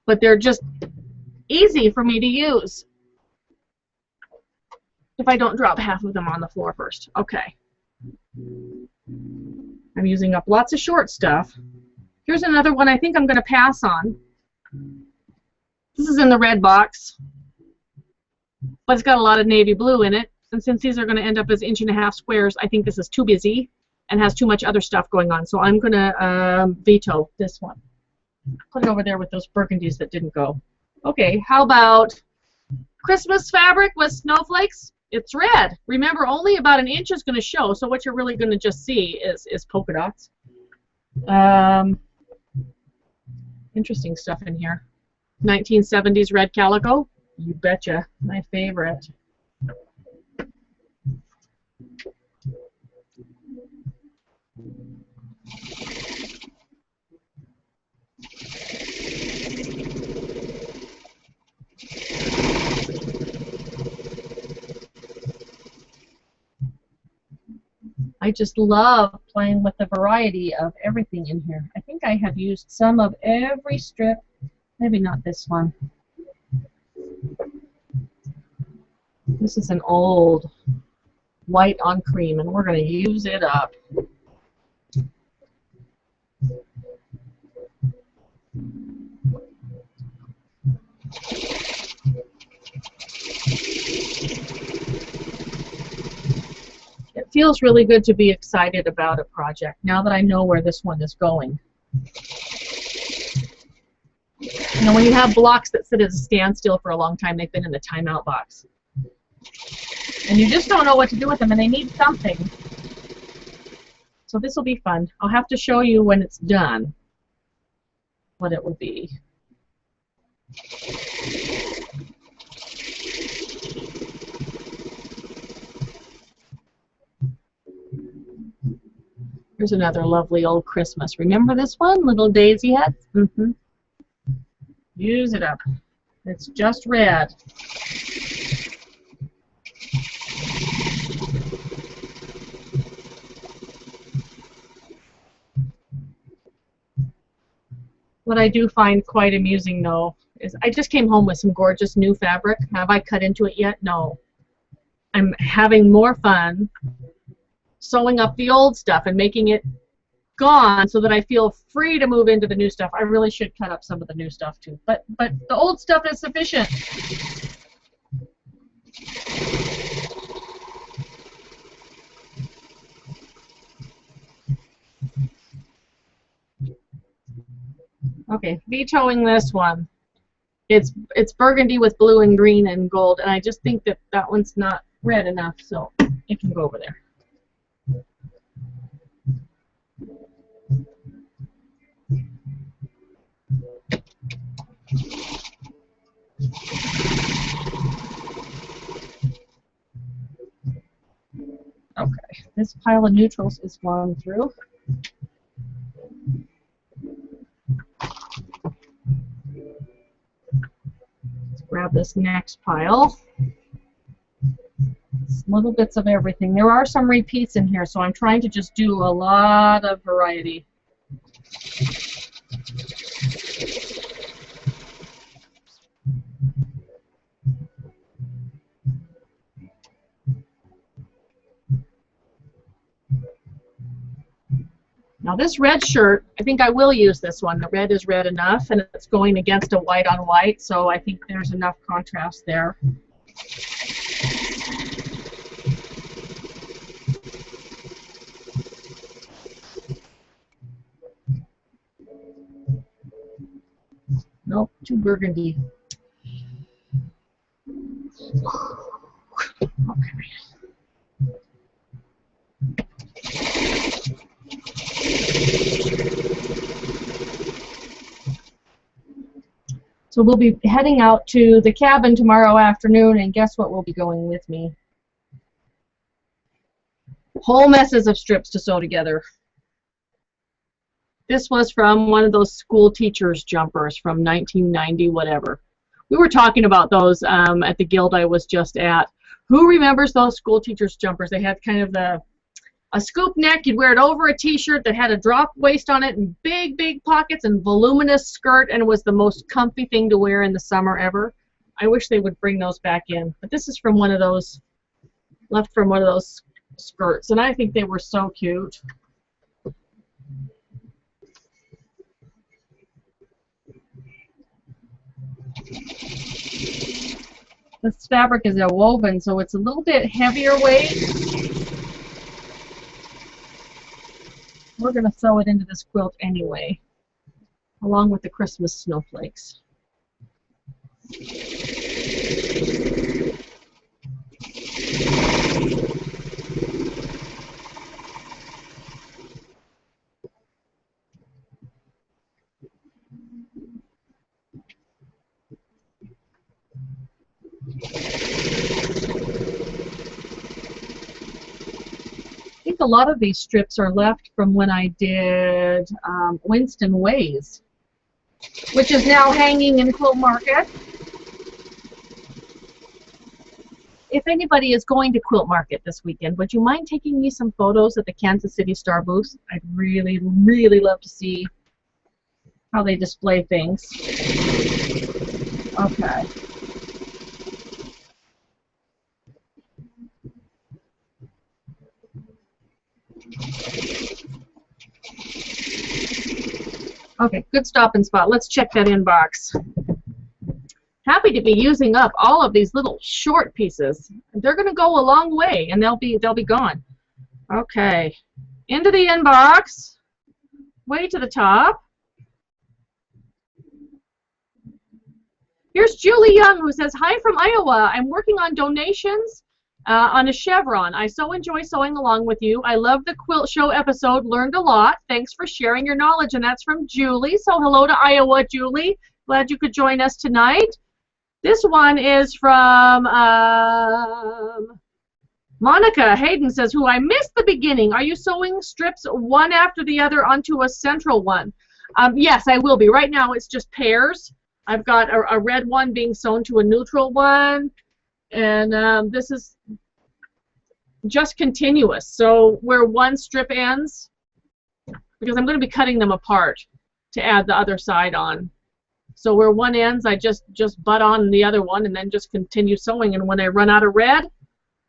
but they're just easy for me to use if I don't drop half of them on the floor first. Okay. I'm using up lots of short stuff. Here's another one I think I'm going to pass on. This is in the red box, but it's got a lot of navy blue in it. And since these are going to end up as 1.5-inch squares, I think this is too busy and has too much other stuff going on. So I'm going to veto this one. Put it over there with those burgundies that didn't go. Okay, how about Christmas fabric with snowflakes? It's red. Remember, only about 1 inch is going to show, so what you're really going to just see is polka dots. Interesting stuff in here. 1970s red calico. You betcha. My favorite. I just love playing with the variety of everything in here. I think I have used some of every strip. Maybe not this one. This is an old white on cream, and we're going to use it up. It feels really good to be excited about a project now that I know where this one is going. You know, when you have blocks that sit at a standstill for a long time, they've been in the timeout box. And you just don't know what to do with them, and they need something. So this will be fun. I'll have to show you when it's done what it will be. Here's another lovely old Christmas. Remember this one? Little daisy heads? Mm-hmm. Use it up. It's just red. What I do find quite amusing, though, is I just came home with some gorgeous new fabric. Have I cut into it yet? No. I'm having more fun sewing up the old stuff and making it gone so that I feel free to move into the new stuff. I really should cut up some of the new stuff too, but the old stuff is sufficient. Okay, vetoing this one. It's burgundy with blue and green and gold, and I just think that that one's not red enough, so it can go over there. Okay. This pile of neutrals is going through. Let's grab this next pile. Little bits of everything. There are some repeats in here, so I'm trying to just do a lot of variety. Now this red shirt, I think I will use this one. The red is red enough, and it's going against a white on white, so I think there's enough contrast there. Nope, too burgundy. Okay. So we'll be heading out to the cabin tomorrow afternoon, and guess what will be going with me? Whole messes of strips to sew together. This was from one of those school teachers' jumpers from 1990, whatever. We were talking about those at the guild I was just at. Who remembers those school teachers' jumpers? They had kind of a scoop neck. You'd wear it over a t-shirt that had a drop waist on it and big, big pockets and voluminous skirt, and it was the most comfy thing to wear in the summer ever. I wish they would bring those back in. But this is from one of those, left from one of those skirts, and I think they were so cute. This fabric is a woven, so it's a little bit heavier weight. We're going to sew it into this quilt anyway, along with the Christmas snowflakes. I think a lot of these strips are left from when I did Winston Ways, which is now hanging in Quilt Market. If anybody is going to Quilt Market this weekend, would you mind taking me some photos at the Kansas City Star booth? I'd really, really love to see how they display things. Okay. Okay, good stopping spot. Let's check that inbox. Happy to be using up all of these little short pieces. They're going to go a long way, and they'll be gone. Okay, into the inbox, way to the top. Here's Julie Young, who says, "Hi from Iowa. I'm working on donations on a chevron. I so enjoy sewing along with you. I love the quilt show episode. Learned a lot. Thanks for sharing your knowledge." And that's from Julie. So hello to Iowa, Julie. Glad you could join us tonight. This one is from Monica Hayden says, "Who I missed the beginning. Are you sewing strips one after the other onto a central one?" Yes, I will be. Right now it's just pairs. I've got a red one being sewn to a neutral one, and this is just continuous. So where one strip ends, because I'm going to be cutting them apart to add the other side on. So where one ends, I just butt on the other one and then just continue sewing. And when I run out of red,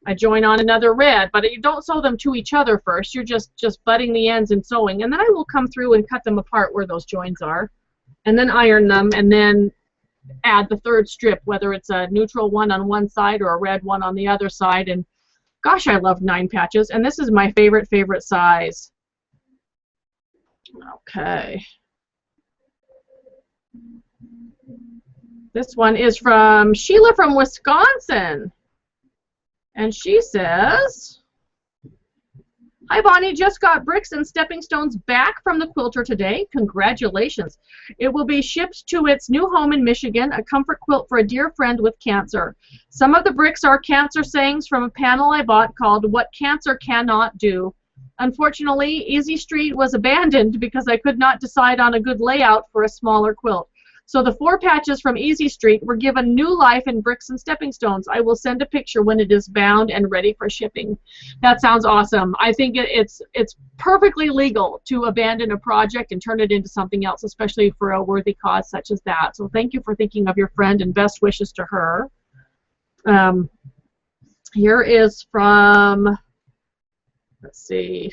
I join on another red. But you don't sew them to each other first. You're just butting the ends and sewing. And then I will come through and cut them apart where those joins are, and then iron them, and then add the third strip, whether it's a neutral one on one side or a red one on the other side. And gosh, I love 9 patches, and this is my favorite size. Okay. This one is from Sheila from Wisconsin, and she says, Hi, Bonnie. Just got bricks and stepping stones back from the quilter today. Congratulations. It will be shipped to its new home in Michigan, a comfort quilt for a dear friend with cancer. Some of the bricks are cancer sayings from a panel I bought called What Cancer Cannot Do. Unfortunately, Easy Street was abandoned because I could not decide on a good layout for a smaller quilt. So the 4 patches from Easy Street were given new life in bricks and stepping stones. I will send a picture when it is bound and ready for shipping. That sounds awesome. I think it's perfectly legal to abandon a project and turn it into something else, especially for a worthy cause such as that. So thank you for thinking of your friend and best wishes to her. Here is from, let's see,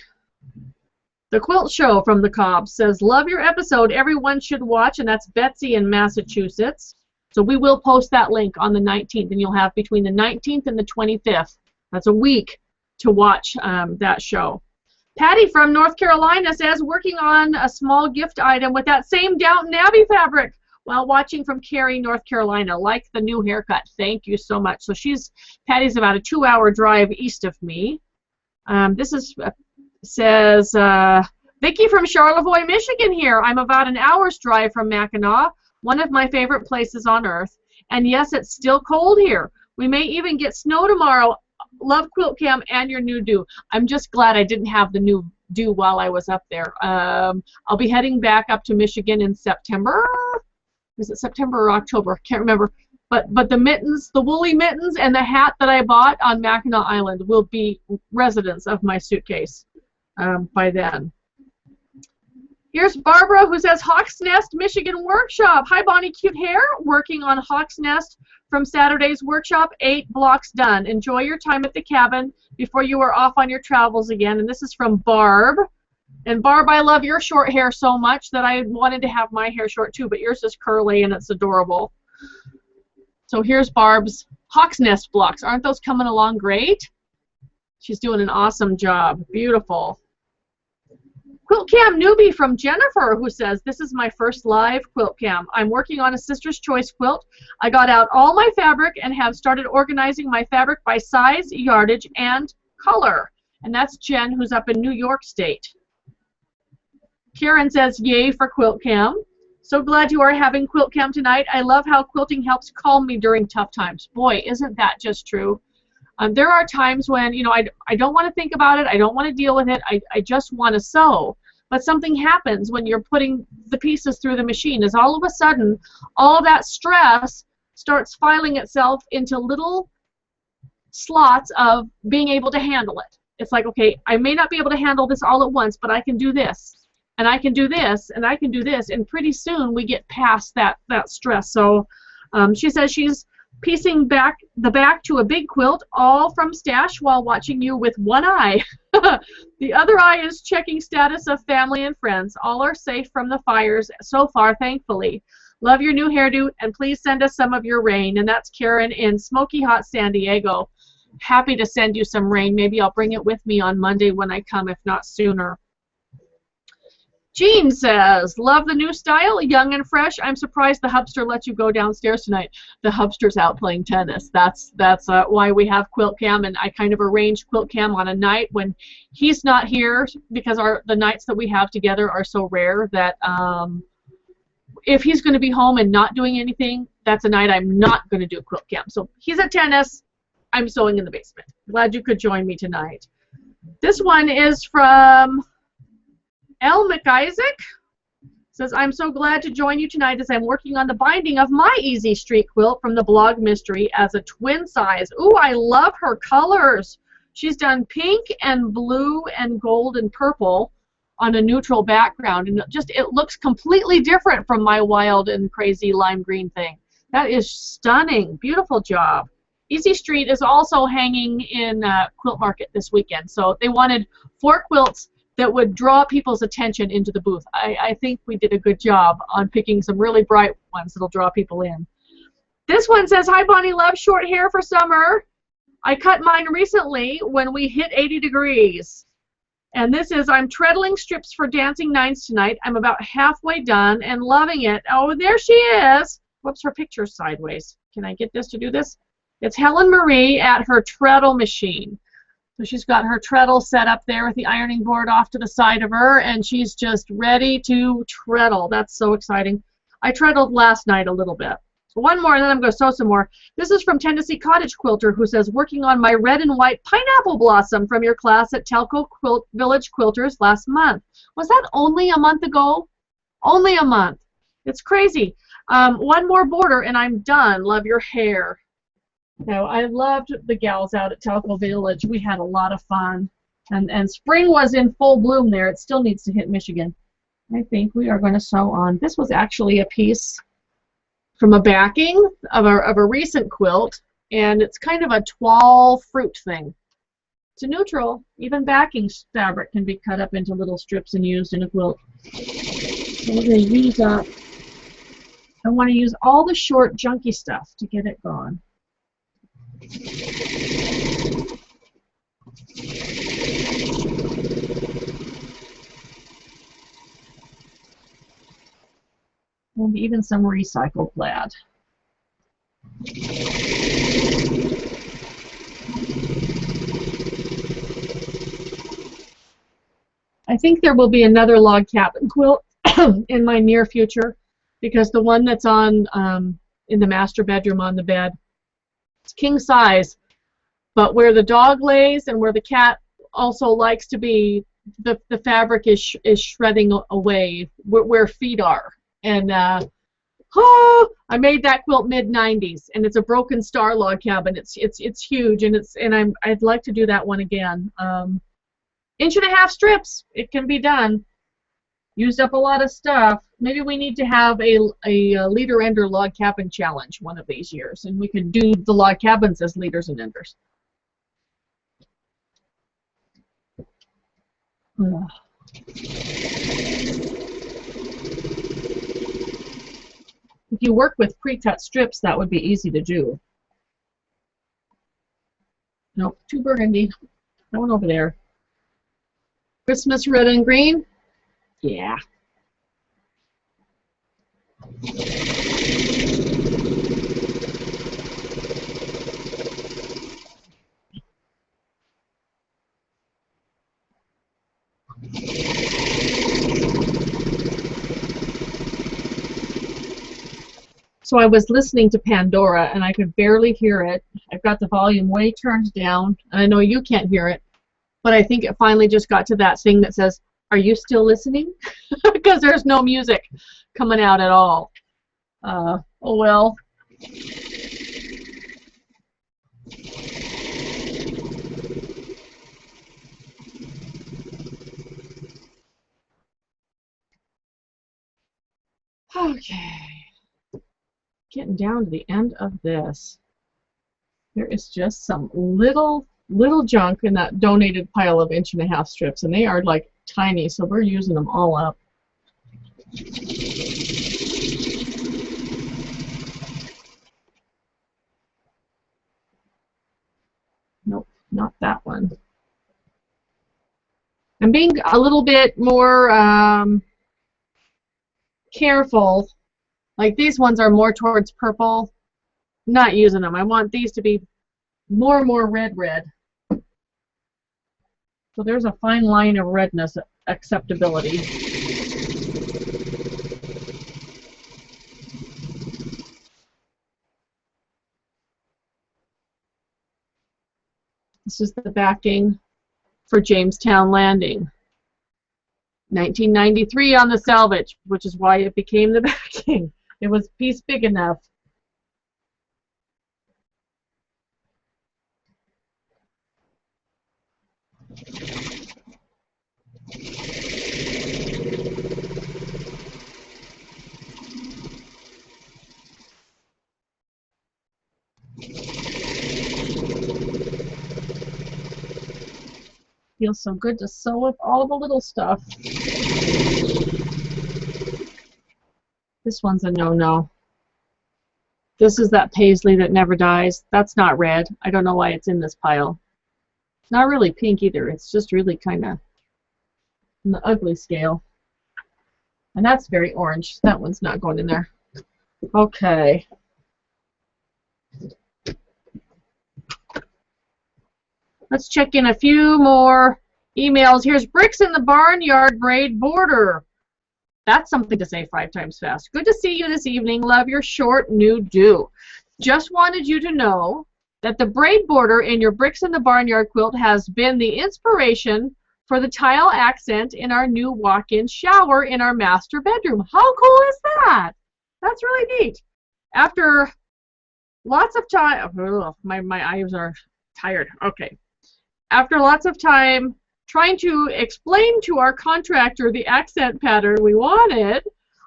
The Quilt Show from the Cobb says, love your episode. Everyone should watch, and that's Betsy in Massachusetts. So we will post that link on the 19th, and you'll have between the 19th and the 25th. That's a week to watch that show. Patty from North Carolina says, working on a small gift item with that same Downton Abbey fabric while watching from Cary, North Carolina. Like the new haircut. Thank you so much. So Patty's about a 2-hour drive east of me. This is... says, Vicki from Charlevoix, Michigan here. I'm about an hour's drive from Mackinac, one of my favorite places on earth. And yes, it's still cold here. We may even get snow tomorrow. Love Quilt-Cam and your new do. I'm just glad I didn't have the new do while I was up there. I'll be heading back up to Michigan in September. Is it September or October? Can't remember. But the mittens, the woolly mittens, and the hat that I bought on Mackinac Island will be residents of my suitcase by then. Here's Barbara, who says, Hawk's Nest, Michigan Workshop. Hi, Bonnie, cute hair. Working on Hawk's Nest from Saturday's workshop. 8 blocks done. Enjoy your time at the cabin before you are off on your travels again. And this is from Barb. And Barb, I love your short hair so much that I wanted to have my hair short too, but yours is curly and it's adorable. So here's Barb's Hawk's Nest blocks. Aren't those coming along great? She's doing an awesome job. Beautiful. Quilt-Cam newbie from Jennifer, who says, this is my first live Quilt-Cam. I'm working on a Sister's Choice quilt. I got out all my fabric and have started organizing my fabric by size, yardage, and color. And that's Jen, who's up in New York State. Karen says, yay for Quilt-Cam. So glad you are having Quilt-Cam tonight. I love how quilting helps calm me during tough times. Boy, isn't that just true? There are times when, you know, I don't want to think about it. I don't want to deal with it. I just want to sew. But something happens when you're putting the pieces through the machine, is all of a sudden, all of that stress starts filing itself into little slots of being able to handle it. It's like, okay, I may not be able to handle this all at once, but I can do this, and I can do this, and I can do this, and pretty soon we get past that stress. So she says she's piecing back the back to a big quilt, all from stash, while watching you with one eye. The other eye is checking status of family and friends. All are safe from the fires so far, thankfully. Love your new hairdo, and please send us some of your rain. And that's Karen in Smoky Hot San Diego. Happy to send you some rain. Maybe I'll bring it with me on Monday when I come, if not sooner. Jean says, love the new style, young and fresh. I'm surprised the hubster let you go downstairs tonight. The hubster's out playing tennis. That's why we have Quilt-Cam, and I kind of arranged Quilt-Cam on a night when he's not here, because the nights that we have together are so rare that if he's going to be home and not doing anything, that's a night I'm not going to do Quilt-Cam. So he's at tennis. I'm sewing in the basement. Glad you could join me tonight. This one is from L. McIsaac. Says, I'm so glad to join you tonight as I'm working on the binding of my Easy Street quilt from the blog Mystery as a twin size. Ooh, I love her colors. She's done pink and blue and gold and purple on a neutral background, and it looks completely different from my wild and crazy lime green thing. That is stunning. Beautiful job. Easy Street is also hanging in Quilt Market this weekend, so they wanted 4 quilts that would draw people's attention into the booth. I think we did a good job on picking some really bright ones that'll draw people in. This one says, hi Bonnie, love short hair for summer. I cut mine recently when we hit 80 degrees. And this is, I'm treadling strips for Dancing Nines tonight. I'm about halfway done and loving it. Oh, there she is. Whoops, her picture's sideways. Can I get this to do this? It's Helen Marie at her treadle machine. So she's got her treadle set up there with the ironing board off to the side of her, and she's just ready to treadle. That's so exciting. I treadled last night a little bit. One more, and then I'm going to sew some more. This is from Tennessee Cottage Quilter, who says, working on my red and white pineapple blossom from your class at Telco Village Quilters last month. Was that only a month ago? Only a month. It's crazy. One more border, and I'm done. Love your hair. No, I loved the gals out at Telco Village. We had a lot of fun. And spring was in full bloom there. It still needs to hit Michigan. I think we are going to sew on. This was actually a piece from a backing of a recent quilt, and it's kind of a toile fruit thing. It's a neutral. Even backing fabric can be cut up into little strips and used in a quilt. So we're going to use up. I want to use all the short, junky stuff to get it gone. And even some recycled plaid. I think there will be another log cabin quilt in my near future, because the one that's on in the master bedroom on the bed, it's king size, but where the dog lays and where the cat also likes to be, the fabric is shredding away where feet are. And I made that quilt mid-90s, and it's a broken star log cabin. It's huge, and I'd like to do that one again. 1.5 inch strips. It can be done. Used up a lot of stuff. Maybe we need to have a leader ender log cabin challenge one of these years, and we could do the log cabins as leaders and enders. If you work with pre-cut strips, that would be easy to do. Nope, too burgundy. That one over there. Christmas red and green. Yeah. So I was listening to Pandora, and I could barely hear it. I've got the volume way turned down, and I know you can't hear it, but I think it finally just got to that thing that says, "Are you still listening?" Because there's no music coming out at all. Oh well. Okay. Getting down to the end of this. There is just some little junk in that donated pile of 1.5 inch strips, and they are like tiny, so we're using them all up. Nope, not that one. I'm being a little bit more careful. Like these ones are more towards purple. I'm not using them. I want these to be more and more red. So there's a fine line of redness acceptability. This is the backing for Jamestown Landing. 1993 on the salvage, which is why it became the backing. It was a piece big enough. Feels so good to sew with all the little stuff. This one's a no-no. This is that paisley that never dies. That's not red. I don't know why it's in this pile. It's not really pink either. It's just really kind of in the ugly scale. And that's very orange. That one's not going in there. Okay. Let's check in a few more emails. Here's Bricks in the Barnyard Braid Border. That's something to say 5 times fast. Good to see you this evening. Love your short new do. Just wanted you to know that the braid border in your Bricks in the Barnyard quilt has been the inspiration for the tile accent in our new walk-in shower in our master bedroom. How cool is that? That's really neat. After lots of time, my eyes are tired. Okay. After lots of time trying to explain to our contractor the accent pattern we wanted,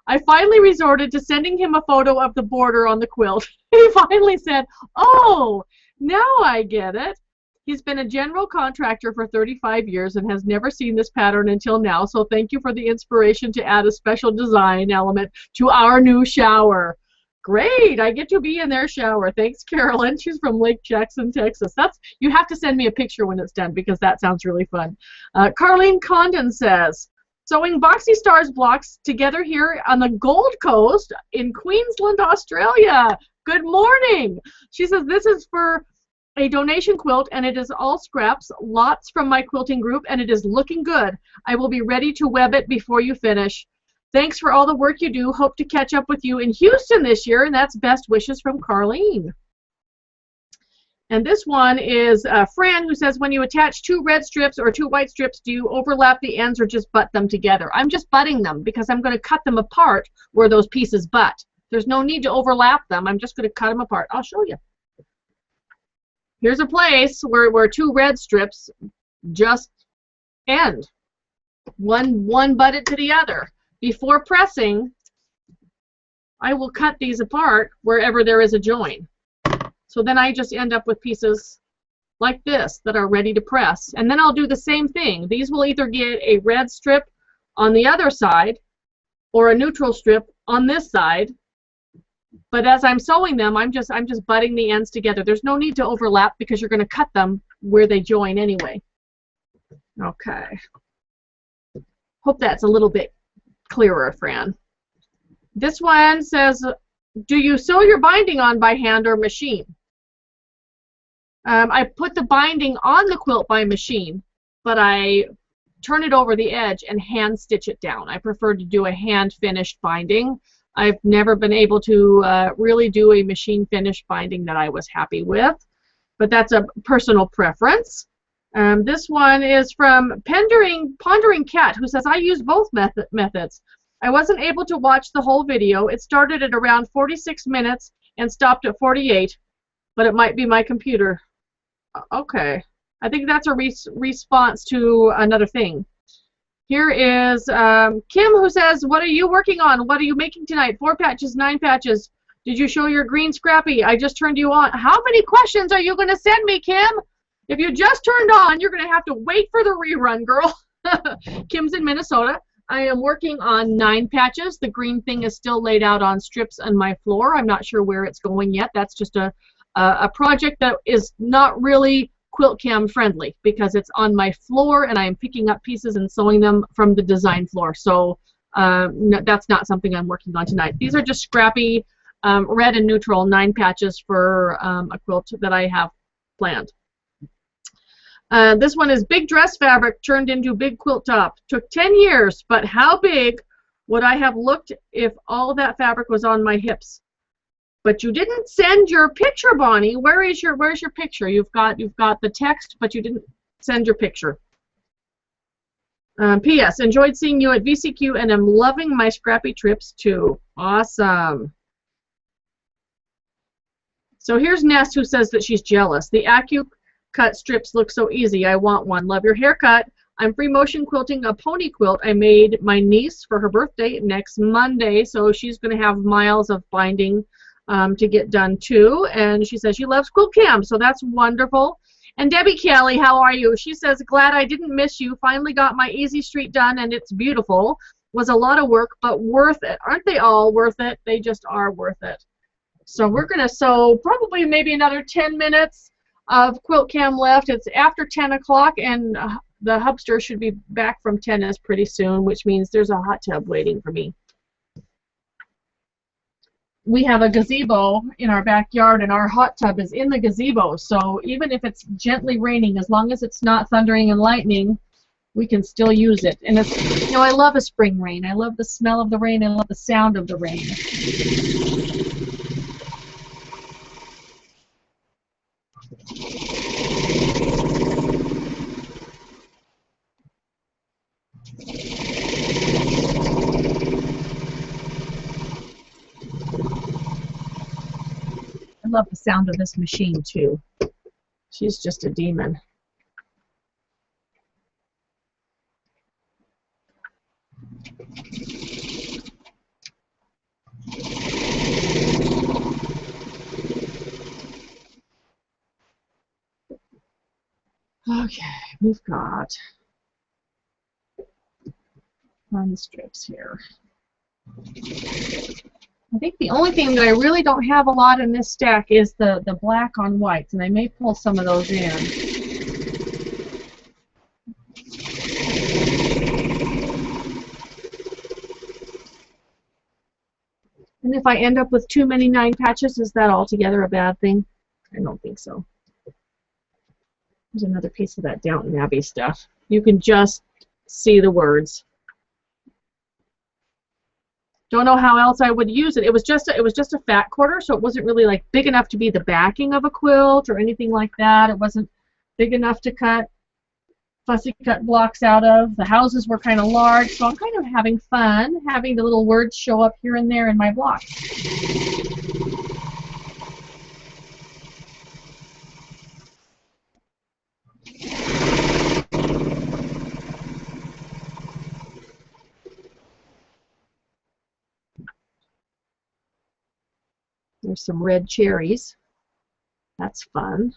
I finally resorted to sending him a photo of the border on the quilt. He finally said, "Oh, now I get it." He's been a general contractor for 35 years and has never seen this pattern until now, so thank you for the inspiration to add a special design element to our new shower. Great, I get to be in their shower. Thanks, Carolyn. She's from Lake Jackson, Texas. You have to send me a picture when it's done because that sounds really fun. Carlene Condon says, sewing Boxy Stars blocks together here on the Gold Coast in Queensland, Australia. Good morning. She says, this is for a donation quilt and it is all scraps, lots from my quilting group, and it is looking good. I will be ready to web it before you finish. Thanks for all the work you do. Hope to catch up with you in Houston this year, and that's best wishes from Carlene. And this one is Fran, who says, when you attach 2 red strips or 2 white strips, do you overlap the ends or just butt them together? I'm just butting them because I'm going to cut them apart where those pieces butt. There's no need to overlap them. I'm just going to cut them apart. I'll show you. Here's a place where 2 red strips just end. One butted to the other. Before pressing, I will cut these apart wherever there is a join. So then I just end up with pieces like this that are ready to press. And then I'll do the same thing. These will either get a red strip on the other side or a neutral strip on this side. But as I'm sewing them, I'm just butting the ends together. There's no need to overlap because you're going to cut them where they join anyway. Okay. Hope that's a little bit clearer, Fran. This one says, do you sew your binding on by hand or machine? I put the binding on the quilt by machine, but I turn it over the edge and hand stitch it down. I prefer to do a hand finished binding. I've never been able to really do a machine finished binding that I was happy with, but that's a personal preference. This one is from Pondering Cat, who says, I use both methods. I wasn't able to watch the whole video. It started at around 46 minutes and stopped at 48, but it might be my computer. Okay. I think that's a response to another thing. Here is Kim, who says, what are you working on? What are you making tonight? 4 patches, 9 patches. Did you show your green scrappy? I just turned you on. How many questions are you going to send me, Kim? If you just turned on, you're going to have to wait for the rerun, girl. Kim's in Minnesota. I am working on 9 patches. The green thing is still laid out on strips on my floor. I'm not sure where it's going yet. That's just a project that is not really Quilt-Cam friendly because it's on my floor and I am picking up pieces and sewing them from the design floor. So no, that's not something I'm working on tonight. These are just scrappy red and neutral 9 patches for a quilt that I have planned. This one is big dress fabric turned into big quilt top. Took 10 years, but how big would I have looked if all that fabric was on my hips? But you didn't send your picture, Bonnie. Where's your picture? You've got the text, but you didn't send your picture. P.S. Enjoyed seeing you at VCQ and am loving my scrappy trips too. Awesome. So here's Ness, who says that she's jealous. The Acuquilt strips look so easy. I want one. Love your haircut. I'm free motion quilting a pony quilt I made my niece for her birthday next Monday, so she's going to have miles of binding to get done too. And she says she loves Quilt-Cam, so that's wonderful. And Debbie Kelly, how are you? She says, glad I didn't miss you. Finally got my Easy Street done, and it's beautiful. Was a lot of work, but worth it. Aren't they all worth it? They just are worth it. So we're going to sew probably maybe another 10 minutes of Quilt-Cam left. It's after 10 o'clock, and the hubster should be back from tennis pretty soon, which means there's a hot tub waiting for me. we have a gazebo in our backyard, and our hot tub is in the gazebo. So even if it's gently raining, as long as it's not thundering and lightning, we can still use it. And it's, you know, I love a spring rain. I love the smell of the rain. I love the sound of the rain. I love the sound of this machine too. She's just a demon. Okay, we've got run strips here. I think the only thing that I really don't have a lot in this stack is the black on whites, and I may pull some of those in. And if I end up with too many 9 patches, is that altogether a bad thing? I don't think so. There's another piece of that Downton Abbey stuff. You can just see the words. Don't know how else I would use it. It was just a fat quarter, so it wasn't really like big enough to be the backing of a quilt or anything like that. It wasn't big enough to cut fussy cut blocks out of. The houses were kind of large, so I'm kind of having fun having the little words show up here and there in my blocks. There's some red cherries. That's fun.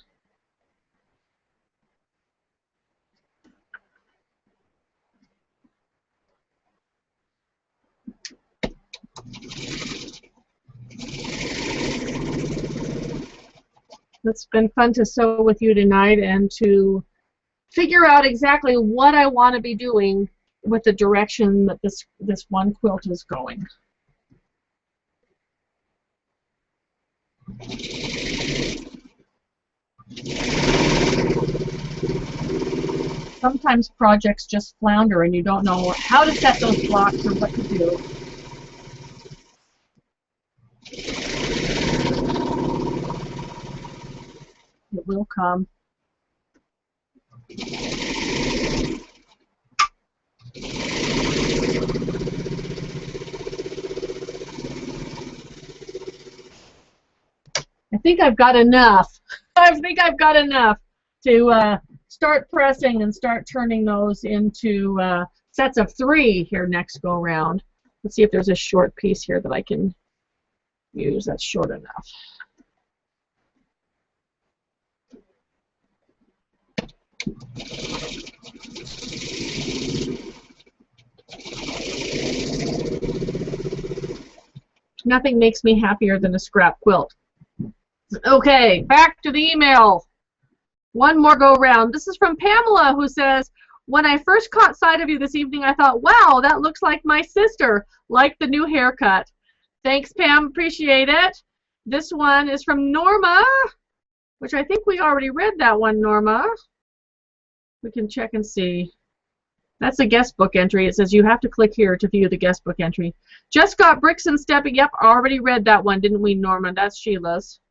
It's been fun to sew with you tonight and to figure out exactly what I want to be doing with the direction that this one quilt is going. Sometimes projects just flounder and you don't know how to set those blocks or what to do. It will come. I think I've got enough. I think I've got enough to start pressing and start turning those into sets of 3 here next go round. Let's see if there's a short piece here that I can use that's short enough. Nothing makes me happier than a scrap quilt. Okay, back to the email. One more go round. This is from Pamela, who says, when I first caught sight of you this evening, I thought, wow, that looks like my sister. Like the new haircut. Thanks, Pam. Appreciate it. This one is from Norma, which I think we already read that one, Norma. We can check and see. That's a guest book entry. It says you have to click here to view the guest book entry. Just got bricks and stepping. Yep, already read that one, didn't we, Norma? That's Sheila's.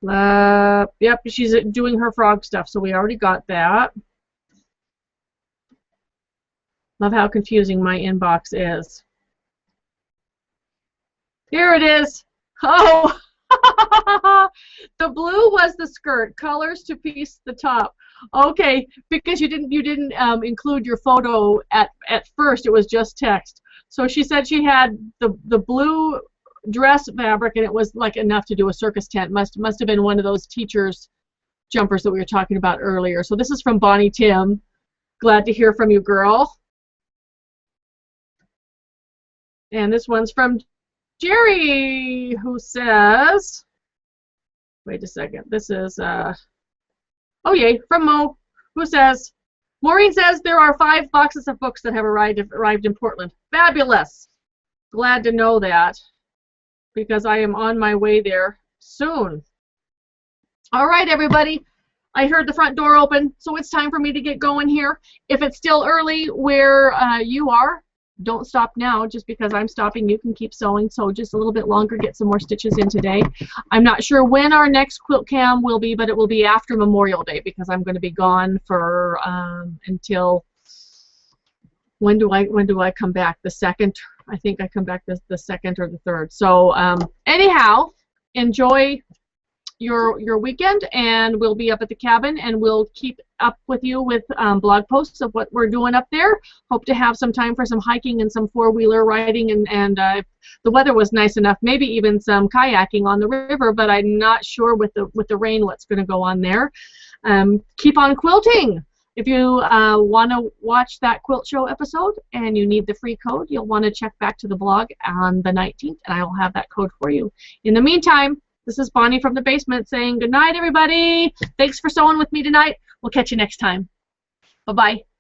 Yep, she's doing her frog stuff, so we already got that. Love how confusing my inbox is. Here it is. Oh, the blue was the skirt. Colors to piece the top. Okay, because you didn't include your photo at first. It was just text. So she said she had the blue dress fabric, and it was like enough to do a circus tent. Must have been one of those teachers' jumpers that we were talking about earlier. So this is from Bonnie Tim. Glad to hear from you, girl. And this one's from Jerry, who says, wait a second, this is, oh yay, from Mo, who says, Maureen says there are 5 boxes of books that have arrived in Portland. Fabulous. Glad to know that. because I am on my way there soon. All right, everybody. I heard the front door open, so it's time for me to get going here. If it's still early where you are, don't stop now. Just because I'm stopping, you can keep sewing. So just a little bit longer, get some more stitches in today. I'm not sure when our next Quilt-Cam will be, but it will be after Memorial Day because I'm going to be gone for until, when do I come back? The 2nd? I think I come back the 2nd or the 3rd. So anyhow, enjoy your weekend, and we'll be up at the cabin, and we'll keep up with you with blog posts of what we're doing up there. Hope to have some time for some hiking and some four-wheeler riding, and if the weather was nice enough, maybe even some kayaking on the river, but I'm not sure with the rain what's going to go on there. Keep on quilting. If you want to watch that Quilt Show episode and you need the free code, you'll want to check back to the blog on the 19th, and I will have that code for you. In the meantime, this is Bonnie from the basement saying good night, everybody. Thanks for sewing with me tonight. We'll catch you next time. Bye-bye.